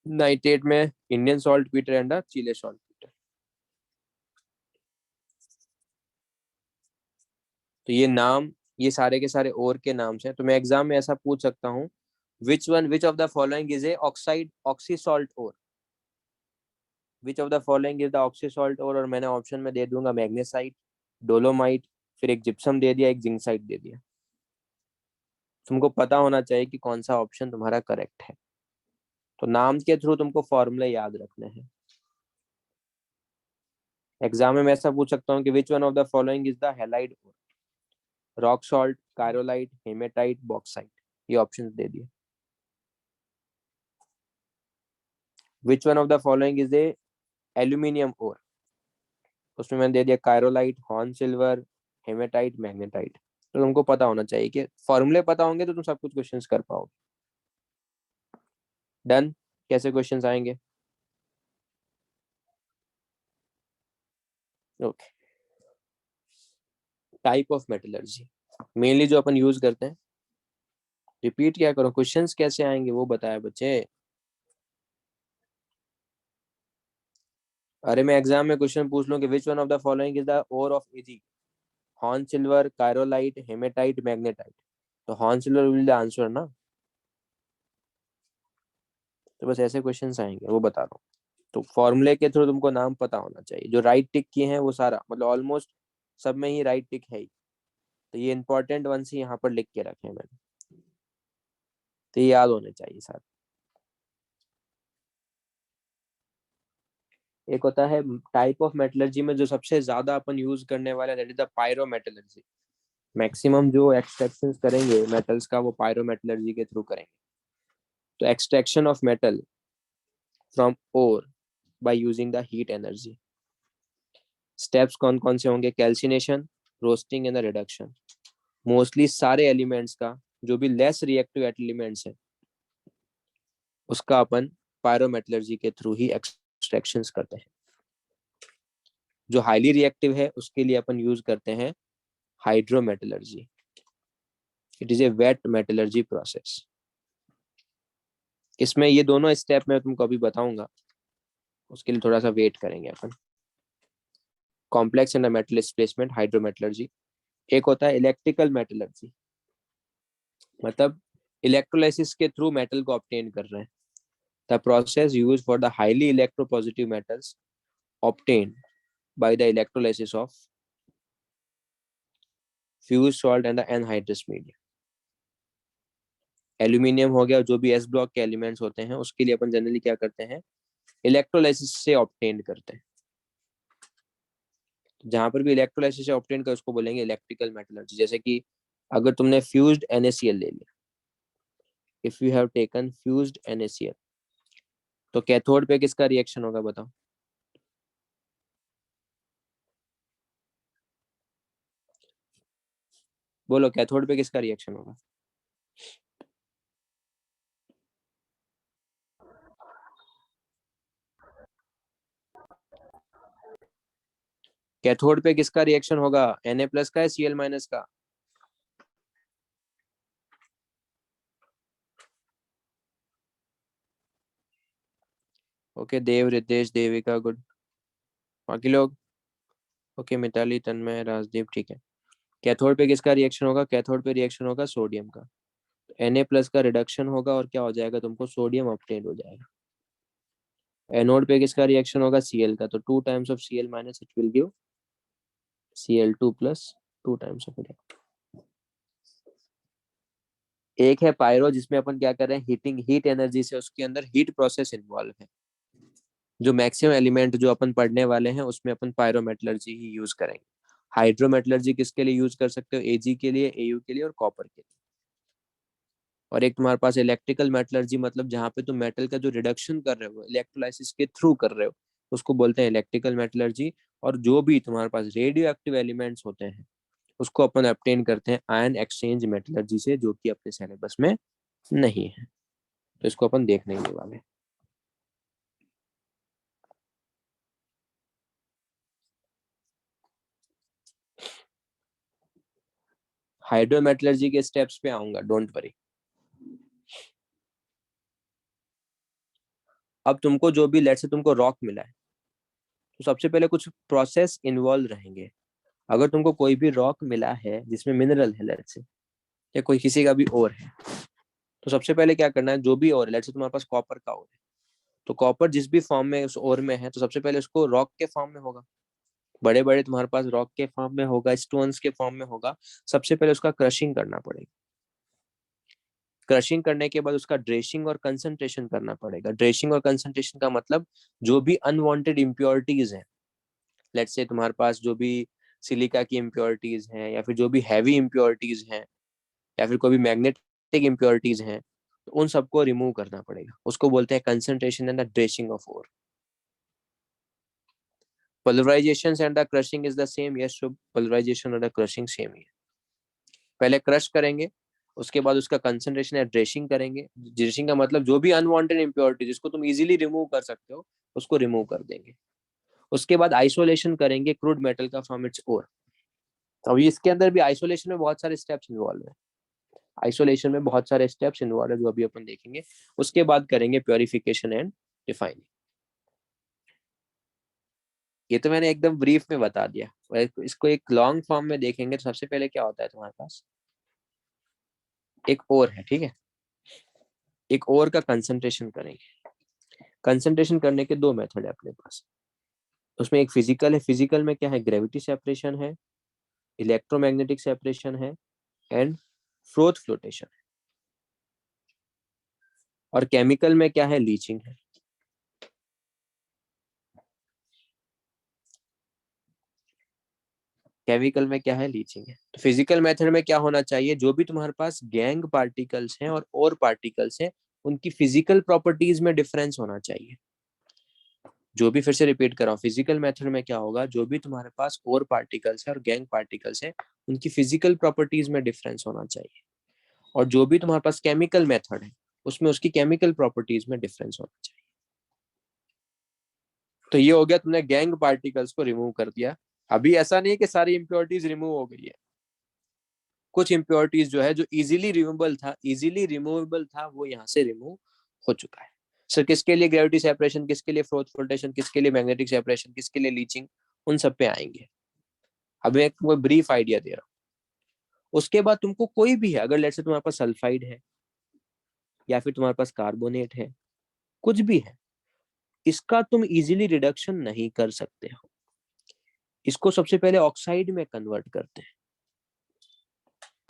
नाइट्रेट में Indian saltpetre and Chile saltpetre. तो ये नाम, ये सारे के सारे और के नाम से. तो मैं एग्जाम में ऐसा पूछ सकता हूँ, which of the following is a oxide oxy salt और, which of the following is the oxy salt और मैंने ऑप्शन में दे दूंगा मैग्नेसाइट, डोलोमाइट, फिर एक जिप्सम दे दिया, एक जिंकसाइट दे दिया. तुमको पता होना चाहिए कि कौन सा ऑप्शन तुम्हारा करेक्ट है. तो नाम के थ्रू तुमको फॉर्मूले याद रखने हैं. एग्जाम में मैं ऐसा पूछ सकता हूँ कि which one of the following is the halide, rock salt, cryolite, haematite, bauxite. ये ऑप्शन दे दिए. Which one of the following is a aluminium ore, उसमें मैंने दे दिया cryolite, horn silver, haematite, magnetite. तो तुमको पता होना चाहिए कि फॉर्मूले पता होंगे तो तुम सब कुछ क्वेश्चंस कर पाओगे. डन. कैसे क्वेश्चंस आएंगे? Okay. Type of metallurgy mainly जो अपन यूज करते हैं. रिपीट क्या करो, क्वेश्चंस कैसे आएंगे वो बताया बच्चे. अरे मैं एग्जाम में क्वेश्चन पूछ लूं कि which one of the following is the ore of AG, horn silver, cryolite, haematite, magnetite. तो horn silver will the answer ना. तो बस ऐसे क्वेश्चंस आएंगे, वो बता रहा हूँ. तो फॉर्मूले के थ्रू तुमको नाम पता होना चाहिए. जो राइट टिक किए हैं वो सारा मतलब ऑलमोस्ट सब में ही राइट टिक है ही. तो ये इंपॉर्टेंट वन से यहाँ पर लिख के रखे हैं मैंने, तो ये याद होने चाहिए सारे. एक होता है टाइप ऑफ मेटलर्जी में जो सबसे ज्यादा अपन यूज करने वाला है, that is the pyrometallurgy. Maximum जो एक्सट्रैक्शन करेंगे मेटल्स का वो पायरोमेटलर्जी के थ्रू करेंगे. तो extraction of metal from ore by using the heat energy. Steps कौन कौन से होंगे? Calcination, roasting and reduction. Mostly सारे एलिमेंट्स का, जो भी लेस रिएक्टिव एलिमेंट्स है उसका अपन पायरोमेटलर्जी के थ्रू ही एक्सट्रैक्शन करते हैं. जो हाईली रिएक्टिव है उसके लिए अपन यूज करते हैं hydrometallurgy. It is a wet metallurgy process. इसमें ये दोनों स्टेप मैं तुमको अभी बताऊंगा, उसके लिए थोड़ा सा वेट करेंगे अपन. Complex and metal displacement, hydrometallurgy. एक होता है इलेक्ट्रिकल मेटलर्जी, मतलब इलेक्ट्रोलाइसिस के थ्रू मेटल को ऑब्टेन कर रहे हैं. The process use for the highly electropositive metals obtain by the electrolysis of fuse salt and the anhydrous medium. Aluminium हो गया, जो भी एस ब्लॉक के एलिमेंट्स होते हैं उसके लिए अपन जनरली क्या करते हैं, इलेक्ट्रोलाइसिस से ऑब्टेन करते हैं। जहां पर भी इलेक्ट्रोलाइसिस से ऑब्टेन कर उसको बोलेंगे इलेक्ट्रिकल मेटलर्जी। जैसे कि अगर तुमने फ्यूज्ड NaCl ले लिया, if you have taken fused NaCl, तो कैथोड पे किसका रिएक्शन होगा बताओ। बोलो कैथोड पे किसका रिएक्शन होगा। कैथोड पे किसका रिएक्शन होगा, Na+ का या Cl- का। ओके देव, रितेश, देविका, गुड। बाकी लोग ओके, मिताली, तन्मय, राजदीप, ठीक है। कैथोड पे किसका रिएक्शन होगा, कैथोड पे रिएक्शन होगा सोडियम का। Na+ का रिडक्शन होगा और क्या हो जाएगा, तुमको सोडियम ऑब्टेन हो जाएगा। एनोड पे किसका रिएक्शन होगा, Cl का, तो 2 times of Cl- it will give Cl2 + 2 times of it। एक है पायरो, जिसमें अपन क्या कर रहे हैं, हीटिंग, हीट एनर्जी से उसके अंदर हीट प्रोसेस इन्वॉल्व है। जो मैक्सिमम एलिमेंट जो अपन पढ़ने वाले हैं उसमें अपन पायरोमेटलर्जी ही यूज करेंगे। हाइड्रोमेटलर्जी किसके लिए यूज कर सकते हो, Ag के लिए, Au के लिए और कॉपर के लिए। और एक तुम्हारे पास इलेक्ट्रिकल मेटलर्जी, मतलब जहाँ पे तुम मेटल का जो रिडक्शन कर रहे हो इलेक्ट्रोलाइसिस के थ्रू कर रहे हो, उसको बोलते हैं इलेक्ट्रिकल मेटलर्जी। और जो भी तुम्हारे पास रेडियो एक्टिव एलिमेंट्स होते हैं उसको अपन ऑब्टेन करते हैं आयन एक्सचेंज मेटलर्जी से, जो कि अपने सिलेबस में नहीं है, तो इसको अपन देखने ही वाले हैं। हाइड्रोमेटलर्जी के स्टेप्स पे आऊंगा, डोंट वरी। अब तुमको जो भी, लेट से तुमको रॉक मिला है, तो सबसे पहले कुछ प्रोसेस इन्वॉल्व रहेंगे। अगर तुमको कोई भी रॉक मिला है जिसमें मिनरल है, लेट से, या कोई किसी का भी ओर है, तो सबसे पहले क्या करना है, जो भी ओर है, लेट से तुम्हारे पास कॉपर का ओर है, तो कॉपर जिस भी फॉर्म में उस ओर में है, तो सबसे पहले उसको रॉक के फॉर्म में होगा। बड़े बड़े तुम्हारे पास रॉक के फॉर्म में होगा, स्टोन्स के फॉर्म में होगा। सबसे पहले उसका क्रशिंग करना पड़ेगा। क्रशिंग करने के बाद उसका ड्रेसिंग और कंसंट्रेशन करना पड़ेगा। ड्रेसिंग और कंसंट्रेशन का मतलब, जो भी अनवांटेड इम्प्योरिटीज हैं, लेट्स से तुम्हारे पास जो भी सिलिका की इम्प्योरिटीज हैं, या फिर जो भी हैवी इम्प्योरिटीज हैं, या फिर कोई भी मैग्नेटिक इम्प्योरिटीज हैं, तो उन सबको रिमूव करना पड़ेगा। उसको बोलते हैं concentration and the dressing of ore. Polarisation and the crushing is the same, yes Shubh, polarisation और द क्रशिंग सेम ही है। पहले क्रश करेंगे, उसके बाद उसका कंसंट्रेशन या ड्रेसिंग करेंगे। ड्रेसिंग का मतलब जो भी अनवांटेड इम्प्योरिटी जिसको तुम इजीली रिमूव कर सकते हो, उसको रिमूव कर देंगे। उसके बाद आइसोलेशन करेंगे क्रूड मेटल का फ्रॉम इट्स ओर। अब इसके अंदर भी आइसोलेशन में बहुत सारे स्टेप्स इन्वॉल्व है। आइसोलेशन में बहुत सारे स्टेप्स इन्वॉल्व है, जो अभी अपन देखेंगे। उसके बाद करेंगे प्योरिफिकेशन एंड रिफाइनिंग। ये तो मैंने एकदम ब्रीफ में बता दिया, और इसको एक लॉन्ग फॉर्म में देखेंगे तो सबसे पहले क्या होता है, तुम्हारे पास एक ओर है, ठीक है। एक ओर का कंसंट्रेशन करेंगे। कंसंट्रेशन करने के दो मेथड है अपने पास। उसमें एक फिजिकल है, फिजिकल में क्या है, ग्रेविटी सेपरेशन है, इलेक्ट्रोमैग्नेटिक सेपरेशन है, एंड फ्रोथ फ्लोटेशन है। और केमिकल में क्या है, लीचिंग है। केमिकल में क्या है, लीचिंग है। तो फिजिकल मेथड में क्या होना चाहिए, जो भी तुम्हारे पास गैंग पार्टिकल्स हैं और पार्टिकल्स हैं, उनकी फिजिकल प्रॉपर्टीज में डिफरेंस होना चाहिए। जो भी, फिर से रिपीट कर रहा हूँ, फिजिकल मेथड में क्या होगा, जो भी तुम्हारे पास और पार्टिकल्स है और गैंग पार्टिकल्स है, उनकी फिजिकल प्रॉपर्टीज में डिफरेंस होना चाहिए। और जो भी तुम्हारे पास केमिकल मेथड है, उसमें उसकी केमिकल प्रॉपर्टीज में डिफरेंस होना चाहिए। तो ये हो गया, तुमने गैंग पार्टिकल्स को रिमूव कर दिया। अभी ऐसा नहीं है कि सारी इंप्योरिटीज रिमूव हो गई है। कुछ इंप्योरिटीज जो है, जो इजीली रिमूवेबल था, वो यहाँ से रिमूव हो चुका है। सर किसके लिए ग्रेविटी सेपरेशन, किसके लिए फोर्थ फ्लोटेशन, किसके लिए मैग्नेटिक सेपरेशन, किसके लिए लीचिंग, उन सब पे आएंगे। अब मैं तुमको ब्रीफ आइडिया दे रहा हूँ। उसके बाद तुमको कोई भी है, अगर लेट से तुम्हारे पास सल्फाइड है, या फिर तुम्हारे पास कार्बोनेट है, कुछ भी है, इसका तुम इजीली रिडक्शन नहीं कर सकते हो। इसको सबसे पहले ऑक्साइड में कन्वर्ट करते हैं।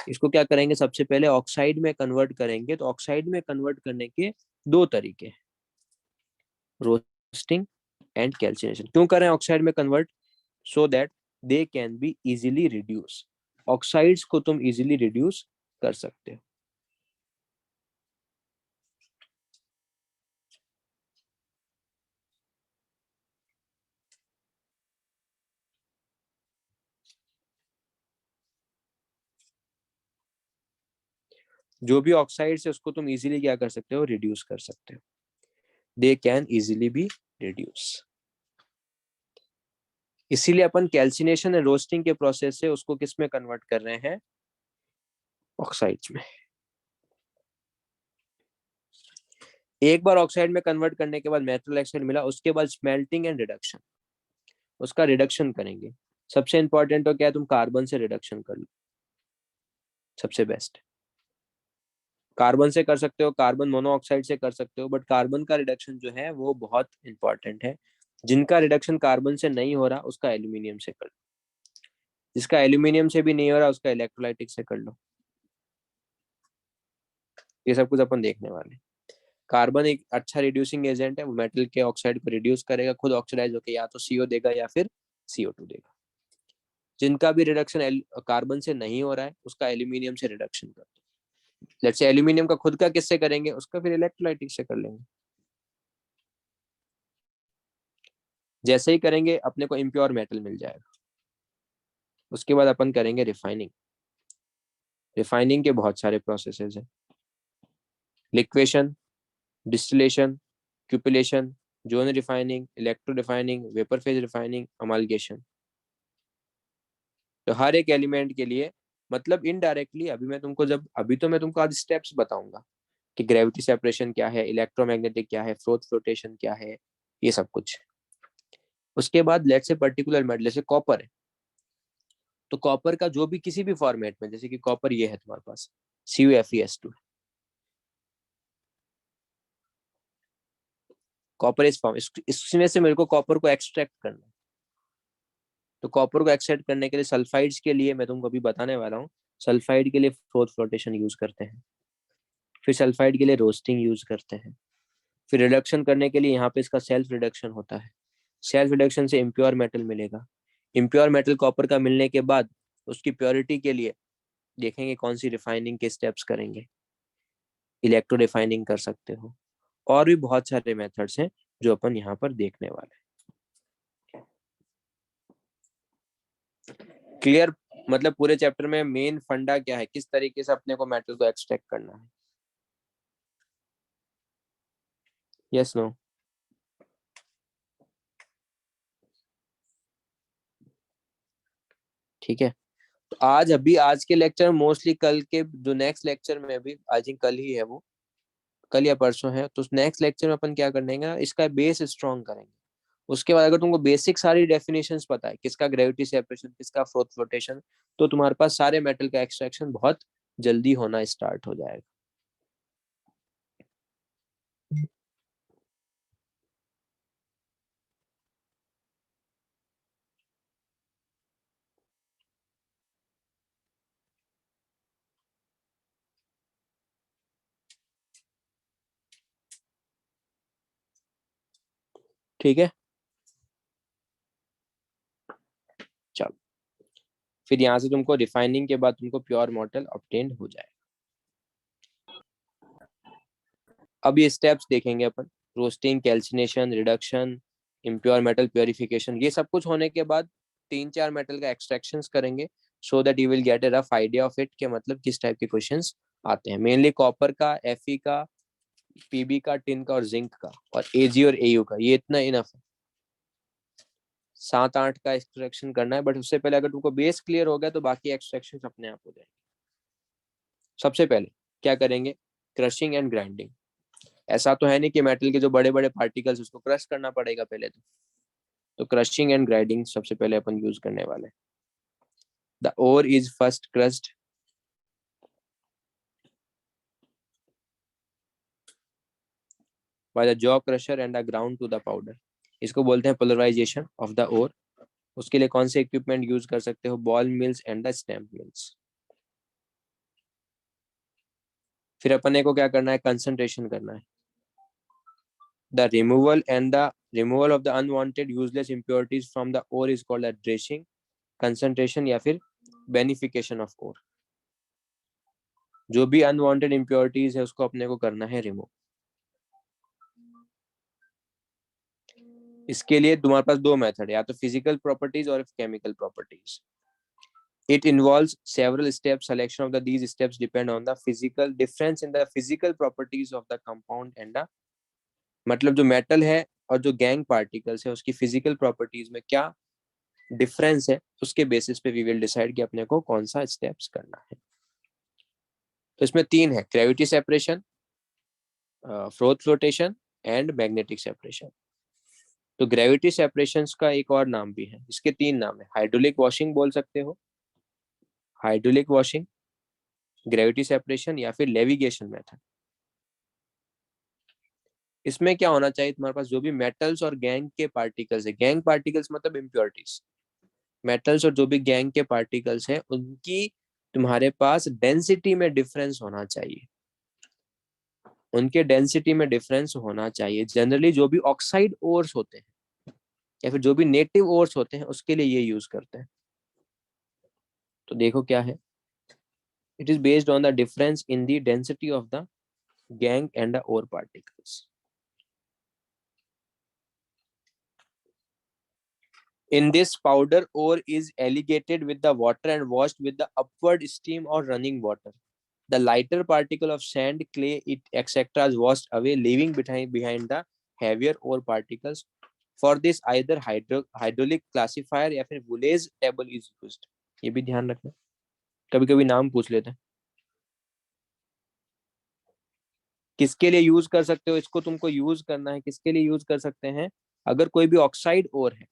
इसको क्या करेंगे, सबसे पहले ऑक्साइड में कन्वर्ट करेंगे। तो ऑक्साइड में कन्वर्ट करने के दो तरीके, रोस्टिंग एंड कैल्सिनेशन। क्यों करें ऑक्साइड में convert? So that they can be easily reduce. Oxides को तुम इजीली रिड्यूस कर सकते हो। जो भी ऑक्साइड्स है उसको तुम इजीली क्या कर सकते हो, रिड्यूस कर सकते हो। They can easily be reduce. इसीलिए अपन कैल्सिनेशन एंड रोस्टिंग के प्रोसेस से उसको किस में कन्वर्ट कर रहे हैं, ऑक्साइड्स में। एक बार ऑक्साइड में कन्वर्ट करने के बाद मेटल ऑक्साइड मिला, उसके बाद स्मेल्टिंग एंड रिडक्शन, उसका रिडक्शन करेंगे। सबसे इंपॉर्टेंट तो क्या है, तुम कार्बन से रिडक्शन कर लो, सबसे बेस्ट। कार्बन से कर सकते हो, कार्बन मोनोऑक्साइड से कर सकते हो, बट कार्बन का रिडक्शन जो है वो बहुत इंपॉर्टेंट है। जिनका रिडक्शन कार्बन से नहीं हो रहा उसका एल्यूमिनियम से कर लो, जिसका एल्यूमिनियम से भी नहीं हो रहा उसका इलेक्ट्रोलाइटिक से कर लो। ये सब कुछ अपन देखने वाले हैं। कार्बन एक अच्छा रिड्यूसिंग एजेंट है, वो मेटल के ऑक्साइड को रिड्यूस करेगा, खुद ऑक्सीडाइज होकर या तो CO देगा या फिर CO2 देगा। जिनका भी रिडक्शन कार्बन से नहीं हो रहा है उसका एल्यूमिनियम से रिडक्शन कर दो। लेट्स से एल्यूमिनियम का खुद का किससे करेंगे, उसका फिर इलेक्ट्रोलाइटिक से कर लेंगे। जैसे ही करेंगे अपने को इम्प्योर मेटल मिल जाएगा। उसके बाद अपन करेंगे रिफाइनिंग। रिफाइनिंग के बहुत सारे प्रोसेसेस हैं, liquation, distillation, cupellation, zone refining, electro refining, vapour phase refining, amalgamation. तो हर एक एलिमेंट के लिए, मतलब इनडायरेक्टली, अभी तो मैं तुमको आज स्टेप्स बताऊंगा कि ग्रेविटी सेपरेशन क्या है, इलेक्ट्रोमैग्नेटिक क्या है, फ्लोटेशन क्या है, ये सब कुछ। उसके बाद लेट से पर्टिकुलर मेटल जैसे कॉपर है, तो कॉपर का जो भी किसी भी फॉर्मेट में, जैसे कि कॉपर ये है तुम्हारे पास CuFeS2, कॉपर इस फॉर्म, इसमें से मेरे को कॉपर को एक्सट्रैक्ट करना है। तो कॉपर को एक्सट्रैक्ट करने के लिए सल्फाइड्स के लिए मैं तुमको अभी बताने वाला हूँ। सल्फाइड के लिए फ्लोटेशन यूज करते हैं, फिर सल्फाइड के लिए रोस्टिंग यूज करते हैं, फिर रिडक्शन करने के लिए यहाँ पे इसका सेल्फ रिडक्शन होता है। सेल्फ रिडक्शन से इम्प्योर मेटल मिलेगा। इम्प्योर मेटल कॉपर का मिलने के बाद उसकी प्योरिटी के लिए देखेंगे कौन सी रिफाइनिंग के स्टेप्स करेंगे। इलेक्ट्रो रिफाइनिंग कर सकते हो, और भी बहुत सारे मेथड्स हैं जो अपन यहाँ पर देखने वाले हैं। क्लियर? मतलब पूरे चैप्टर में मेन फंडा क्या है, किस तरीके से अपने को मेटल को एक्सट्रैक्ट करना है। Yes no? ठीक है। तो आज के लेक्चर मोस्टली, कल के जो नेक्स्ट लेक्चर में भी आई थिंक कल ही है वो, कल या परसों है, तो नेक्स्ट लेक्चर में अपन क्या करेंगे ना, इसका बेस स्ट्रॉन्ग करेंगे। उसके बाद अगर तुमको बेसिक सारी डेफिनेशंस पता है, किसका ग्रेविटी सेपरेशन, किसका फ्लोटेशन, तो तुम्हारे पास सारे मेटल का एक्सट्रैक्शन बहुत जल्दी होना स्टार्ट हो जाएगा। ठीक है, चलो। फिर यहाँ से तुमको रिफाइनिंग के बाद तुमको प्योर मेटल ऑब्टेन हो जाएगा। अब ये स्टेप्स देखेंगे अपन, roasting, calcination, reduction, impure metal purification, ये सब कुछ होने के बाद 3-4 मेटल का एक्सट्रैक्शन करेंगे, so that you will gate A rough idea of it, के मतलब किस टाइप के क्वेश्चंस आते हैं। मेनली कॉपर का, Fe का, Pb का, टिन का और जिंक का, और Ag और Au का, ये इतना इनफ है। 7-8 का एक्सट्रैक्शन करना है, बट उससे पहले अगर तुमको बेस क्लियर हो गया तो बाकी एक्सट्रैक्शन अपने आप हो जाएंगे। सबसे पहले क्या करेंगे, क्रशिंग एंड ग्राइंडिंग। ऐसा तो है नहीं कि मेटल के जो बड़े बड़े पार्टिकल्स उसको क्रश करना पड़ेगा पहले। तो क्रशिंग एंड ग्राइंडिंग सबसे पहले अपन यूज करने वाले हैं। The ore is first crushed by the jaw crusher and the ground to the powder. इसको बोलते हैं पोलराइजेशन ऑफ द ओर। उसके लिए कौन से इक्विपमेंट यूज कर सकते हो, ball mills and the stamp mills. फिर अपने को क्या करना है, कंसंट्रेशन करना है। The removal of the unwanted useless impurities from the ore is called dressing, concentration या फिर बेनिफिकेशन ऑफ ओर। जो भी अनवांटेड इम्प्योरिटीज है उसको अपने को करना है रिमूव। इसके लिए तुम्हारे पास दो मेथड है, या तो फिजिकल प्रॉपर्टीज और chemical properties. It involves several steps. Selection of these steps depend on the physical difference in the physical properties of the compound and the, मतलब जो मेटल है और जो गैंग पार्टिकल्स है उसकी फिजिकल प्रॉपर्टीज में क्या डिफरेंस है, उसके बेसिस पे वी विल डिसाइड कि अपने को कौन सा स्टेप्स करना है। तो इसमें तीन है, gravity separation, froth flotation and magnetic separation. तो ग्रेविटी सेपरेशन का एक और नाम भी है, इसके तीन नाम है, हाइड्रोलिक वॉशिंग बोल सकते हो, हाइड्रोलिक वॉशिंग, ग्रेविटी सेपरेशन या फिर लेविगेशन मेथड। इसमें क्या होना चाहिए, तुम्हारे पास जो भी मेटल्स और गैंग के पार्टिकल्स है, गैंग पार्टिकल्स मतलब इम्प्योरिटीज, मेटल्स और जो भी गैंग के पार्टिकल्स हैं उनकी तुम्हारे पास डेंसिटी में डिफरेंस होना चाहिए, उनके डेंसिटी में डिफरेंस होना चाहिए। जनरली जो भी ऑक्साइड ओर्स होते हैं या फिर जो भी नेटिव ओर्स होते हैं उसके लिए ये यूज करते हैं। तो देखो क्या है, it is based on the difference in the density of the gangue and the ore particles. In this, powder ore is alligated with the water and washed with the upward stream or running water. The lighter particle of sand, clay, it etc. is washed away, leaving behind the heavier ore particles. For this, either hydraulic classifier या फिर Boulez table is used. ये भी ध्यान रखना, कभी कभी नाम पूछ लेते हैं। किसके लिए यूज कर सकते हो इसको, तुमको यूज करना है किसके लिए यूज कर सकते हैं, अगर कोई भी ऑक्साइड ओर है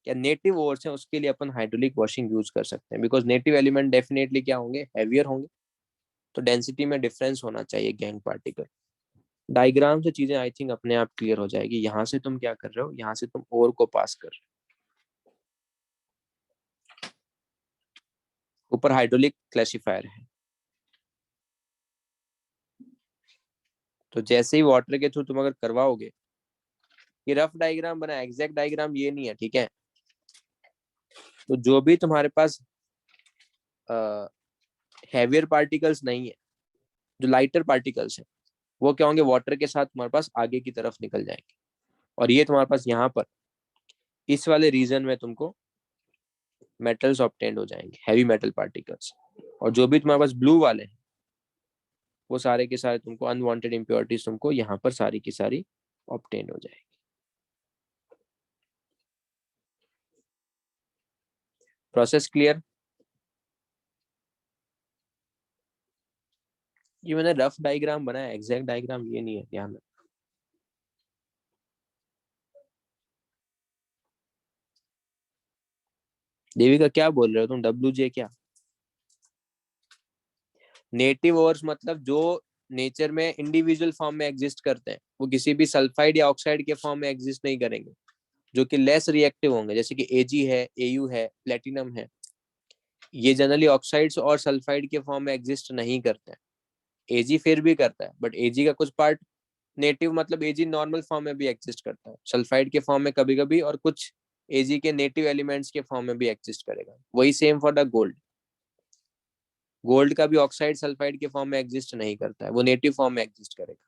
या नेटिव ओर्स है उसके लिए अपन हाइड्रोलिक वॉशिंग यूज कर सकते हैं, बिकॉज नेटिव एलिमेंट डेफिनेटली क्या होंगे, हैवियर होंगे, तो डेंसिटी में डिफरेंस होना चाहिए गैंग पार्टिकल। डायग्राम से चीजें आई थिंक अपने आप क्लियर हो जाएगी। यहाँ से तुम क्या कर रहे हो, यहाँ से तुम ओर को पास कर रहे हो, ऊपर हाइड्रोलिक क्लासिफायर है। तो जैसे ही वाटर के थ्रू तुम अगर करवाओगे, ये रफ डायग्राम बना, एग्जैक्ट डायग्राम ये नहीं है, ठीक है। तो जो भी तुम्हारे पास हैवियर पार्टिकल्स नहीं है, जो लाइटर पार्टिकल्स है, वो क्या होंगे, वाटर के साथ तुम्हारे पास आगे की तरफ निकल जाएंगे, और ये तुम्हारे पास यहाँ पर इस वाले रीजन में तुमको मेटल्स ऑब्टेंड हो जाएंगे, हैवी मेटल पार्टिकल्स। और जो भी तुम्हारे पास ब्लू वाले हैं वो सारे के सारे तुमको अनवांटेड इम्प्योरिटीज तुमको यहाँ पर सारी की सारी ऑब्टेन हो जाएगी। Process clear? ये मैंने रफ डायग्राम बनाया, एग्जैक्ट डायग्राम ये नहीं है, ध्यान रखना। देविका क्या बोल रहे हो तुम, WJ क्या? नेटिव ओर्स मतलब जो नेचर में इंडिविजुअल फॉर्म में एग्जिस्ट करते हैं, वो किसी भी सल्फाइड या ऑक्साइड के फॉर्म में एग्जिस्ट नहीं करेंगे, जो कि लेस रिएक्टिव होंगे, जैसे कि Ag है, Au है, प्लेटिनम है। ये जनरली ऑक्साइड्स और सल्फाइड के फॉर्म में एग्जिस्ट नहीं करते हैं। Ag फिर भी करता है, बट Ag का कुछ पार्ट नेटिव, मतलब Ag नॉर्मल फॉर्म में भी एग्जिस्ट करता है, सल्फाइड के फॉर्म में कभी कभी, और कुछ Ag के नेटिव एलिमेंट्स के फॉर्म में भी एग्जिस्ट करेगा। वही same for the gold, gold का भी ऑक्साइड सल्फाइड के फॉर्म में एग्जिस्ट नहीं करता है, वो नेटिव फॉर्म में एग्जिस्ट करेगा।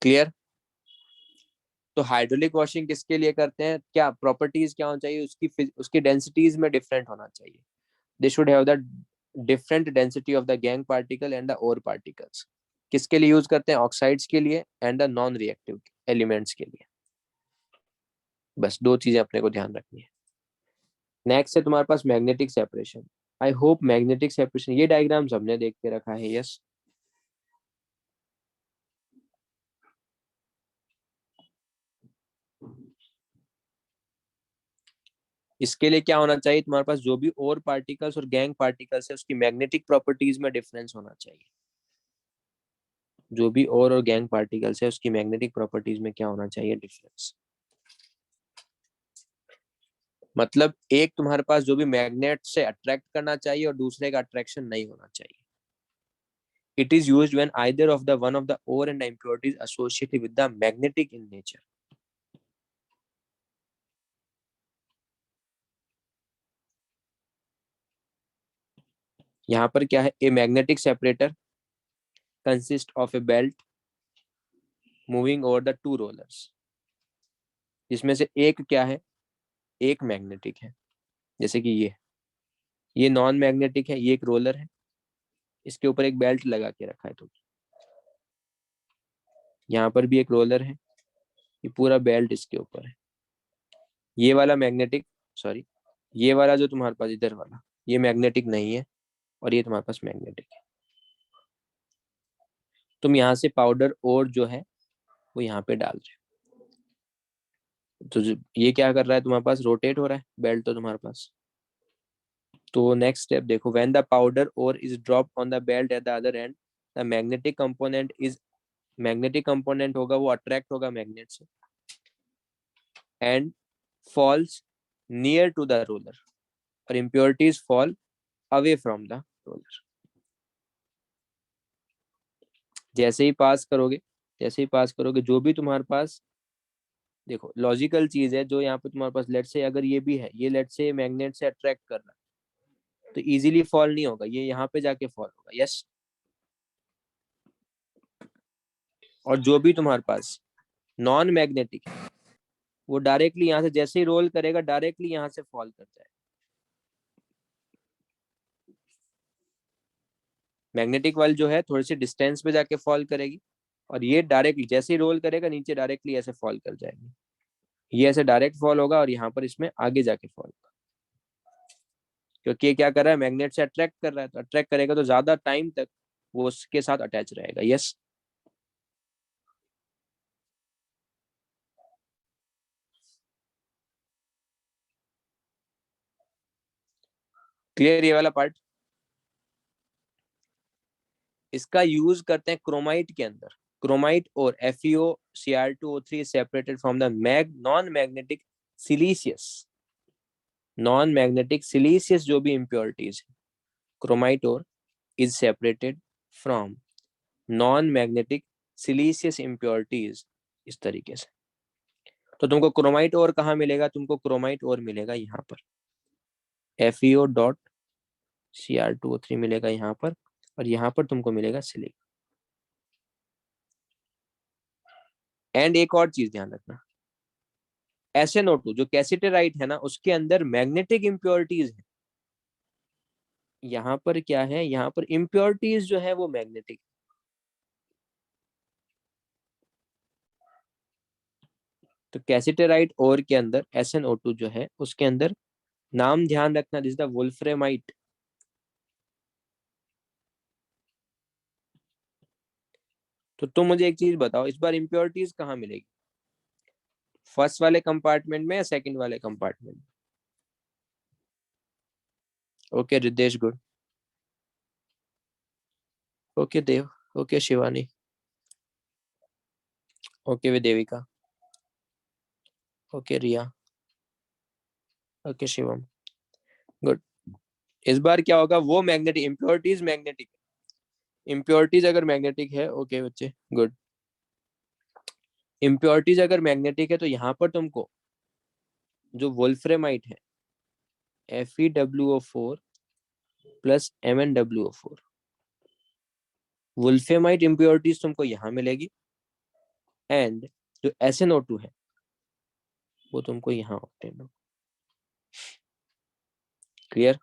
क्लियर? तो हाइड्रोलिक वॉशिंग किसके लिए करते हैं, क्या प्रॉपर्टीज क्या होना चाहिए उसकी, उसकी डेंसिटीज में डिफरेंट होना चाहिए। They should have the different density of the gangue particle and the ore particles. किसके लिए यूज करते हैं, ऑक्साइड्स के लिए and the non reactive elements के लिए। बस दो चीजें अपने को ध्यान रखनी है। नेक्स्ट है तुम्हारे पास magnetic separation. I hope magnetic separation, ये डायग्राम सबने देख के रखा है, यस। इसके लिए क्या होना चाहिए, तुम्हारे पास जो भी और पार्टिकल्स और गैंग पार्टिकल्स है उसकी मैग्नेटिक प्रॉपर्टीज में डिफरेंस होना चाहिए। जो भी और गैंग पार्टिकल्स है उसकी मैग्नेटिक प्रॉपर्टीज में क्या होना चाहिए, डिफरेंस। मतलब एक तुम्हारे पास जो भी मैग्नेट से अट्रैक्ट करना चाहिए और दूसरे का अट्रैक्शन नहीं होना चाहिए. It is used when either of the one of the ore and the impurities associated with the magnetic in nature. यहाँ पर क्या है, a magnetic separator consist of A belt moving over the two rollers, जिसमें से एक क्या है, एक मैग्नेटिक है. जैसे कि ये नॉन मैग्नेटिक है, ये एक रोलर है, इसके ऊपर एक बेल्ट लगा के रखा है. तो यहाँ पर भी एक रोलर है, ये पूरा बेल्ट इसके ऊपर है. ये वाला मैग्नेटिक, सॉरी, ये वाला जो तुम्हारे पास इधर वाला, ये मैग्नेटिक नहीं है, और ये तुम्हारे पास मैग्नेटिक है. तुम यहाँ से पाउडर और जो है वो यहाँ पे डाल रहे हो, तो ये क्या कर रहा है, तुम्हारे पास रोटेट हो रहा है बेल्ट तो तुम्हारे पास. तो नेक्स्ट स्टेप देखो, when the powder ore is drop on the belt at the other end, the magnetic component is, magnetic component होगा वो अट्रैक्ट होगा मैग्नेट से, and falls near to the roller, और impurities fall away from the roller. जैसे ही पास करोगे, जैसे ही पास करोगे, जो भी तुम्हारे पास, देखो लॉजिकल चीज है, जो यहाँ पे तुम्हारे पास लेट से अगर ये भी है, ये लेट से मैग्नेट से अट्रैक्ट कर रहा है, तो इजीली फॉल नहीं होगा, ये यहाँ पे जाके फॉल होगा. यस. और जो भी तुम्हारे पास नॉन मैग्नेटिक है, वो डायरेक्टली यहाँ से जैसे ही रोल करेगा, डायरेक्टली यहाँ से फॉल कर जाएगा. मैग्नेटिक वाली जो है थोड़ी सी डिस्टेंस पे जाके फॉल करेगी, और ये डायरेक्टली जैसे ही रोल करेगा नीचे डायरेक्टली ऐसे फॉल कर जाएगी. ये ऐसे डायरेक्ट फॉल होगा, और यहाँ पर इसमें आगे जाके फॉल होगा, क्योंकि ये क्या कर रहा है, मैग्नेट से अट्रैक्ट कर रहा है, तो अट्रैक्ट करेगा तो ज्यादा टाइम तक वो उसके साथ अटैच रहेगा. यस. क्लियर ये वाला पार्ट. इसका यूज करते हैं क्रोमाइट के अंदर. Chromite ore FeO Cr2O3 separated from the non magnetic siliceous, non magnetic siliceous जो भी इम्प्योरिटीज है, chromite ore is separated from non magnetic siliceous impurities. इस तरीके से. तो तुमको क्रोमाइट और कहाँ मिलेगा, तुमको क्रोमाइट और मिलेगा यहाँ पर, FeO.Cr2O3 मिलेगा यहाँ पर, और यहाँ पर तुमको मिलेगा सिलिकॉन. एंड एक और चीज ध्यान रखना, SnO2 जो कैसिटेराइट है ना, उसके अंदर मैग्नेटिक इम्प्योरिटीज है. यहाँ पर क्या है, यहाँ पर इम्प्योरिटीज जो है वो मैग्नेटिक. तो कैसिटेराइट और के अंदर SnO2 जो है उसके अंदर, नाम ध्यान रखना, दिस द वुल्फ्रेमाइट. तो तुम मुझे एक चीज बताओ, इस बार इम्प्योरिटीज कहाँ मिलेगी, फर्स्ट वाले कंपार्टमेंट में या सेकंड वाले कंपार्टमेंट में? Okay Ritesh, good. Okay Dev. Okay Shivani. Okay Devika. Okay Riya. Okay Shivam. Good. इस बार क्या होगा, वो मैग्नेटिक, इम्प्योरिटीज मैग्नेटिक, इम्प्योरिटीज अगर मैग्नेटिक है, ओके बच्चे गुड, इम्प्योरिटीज अगर मैग्नेटिक है तो यहाँ पर तुमको जो वोल्फ्रेमाइट है, Fe WO4 + MnWO4, वुल्फेमाइट इम्प्योरिटीज तुमको यहाँ मिलेगी, एंड जो SnO2 है वो तुमको यहाँ ऑब्टेन हो. क्लियर.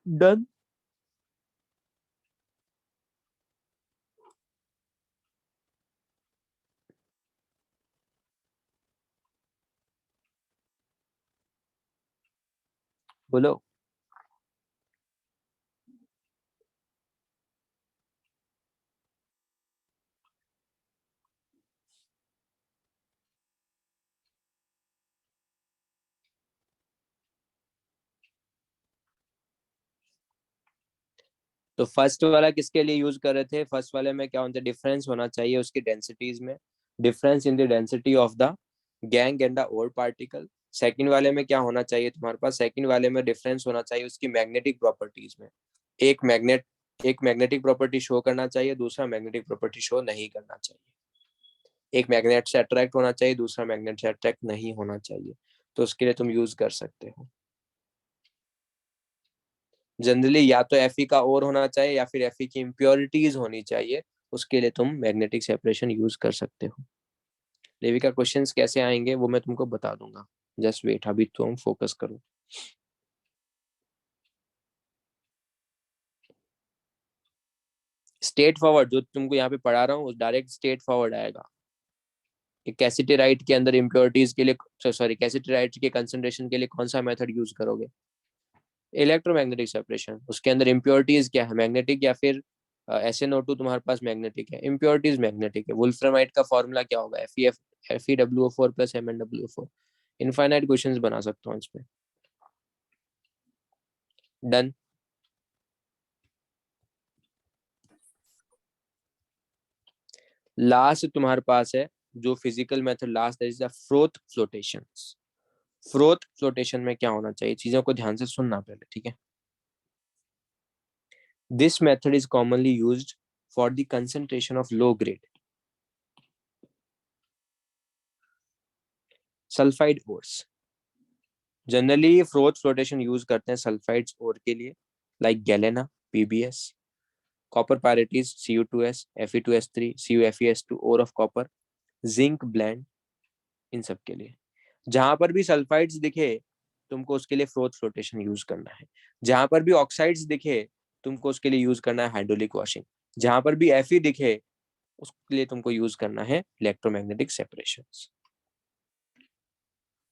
डन. बोलो. तो फर्स्ट वाला किसके लिए यूज कर रहे थे? फर्स्ट वाले में क्या होता है, डिफरेंस होना चाहिए उसकी डेंसिटीज में, difference in the density of the gangue and the ore particle. Second वाले में क्या होना चाहिए तुम्हारे पास? सेकंड वाले में डिफरेंस होना चाहिए उसकी मैग्नेटिक प्रॉपर्टीज में। एक मैग्नेट एक मैग्नेटिक प्रॉपर्टी शो करना चाहिए, दूसरा मैग्नेटिक प्रॉपर्टी शो नहीं करना चाहिए। एक मैग्नेट से अट्रैक्ट होना चाहिए, दूसरा मैग्नेट से अट्रैक्ट नहीं होना चाहिए। तो उसके लिए तुम यूज कर सकते हो। जनरली या तो Fe का और होना चाहिए या फिर Fe की इम्प्योरिटीज होनी चाहिए, उसके लिए तुम मैग्नेटिक सेपरेशन यूज कर सकते हो। लेविका क्वेश्चंस कैसे आएंगे वो मैं तुमको बता दूंगा, जस्ट वेट, अभी तो हम फोकस करो। स्ट्रेट फॉरवर्ड जो तुमको यहाँ पे पढ़ा रहा हूँ डायरेक्ट स्ट्रेट फॉरवर्ड आएगा। कैसिटराइट के अंदर इम्प्योरिटीज के लिए, सॉरी, कैसिटराइट के कंसंट्रेशन के लिए कौन सा मेथड यूज करोगे? Electromagnetic separation. उसके अंदर इम्प्योरिटीज क्या है, मैग्नेटिक या फिर SnO2 तुम्हारे पास मैग्नेटिक है, इम्प्योरिटीज मैग्नेटिक है। वुल्फ्रामाइड का फॉर्मूला क्या होगा? FeWO4 plus MnWO4। Infinite questions बना सकता हूँ इस पे। डन। लास्ट तुम्हारे पास है जो physical method, last is the froth flotation. Froth flotation में क्या होना चाहिए, चीजों को ध्यान से सुनना पहले, ठीक है? This method is commonly used for the concentration of low grade sulphide ores. Generally froth flotation use करते हैं सल्फाइड्स ओर के लिए, like galena, PbS, copper pyrites, Cu2S, Fe2S3, CuFeS2, ore of copper, zinc blende, इन सब के लिए। जहां पर भी सल्फाइड्स दिखे तुमको उसके लिए फ्रोथ फ्लोटेशन यूज करना है। जहां पर भी ऑक्साइड्स दिखे तुमको उसके लिए यूज करना है हाइड्रोलिक वॉशिंग। जहां पर भी Fe दिखे उसके लिए तुमको यूज करना है इलेक्ट्रोमैग्नेटिक सेपरेशन।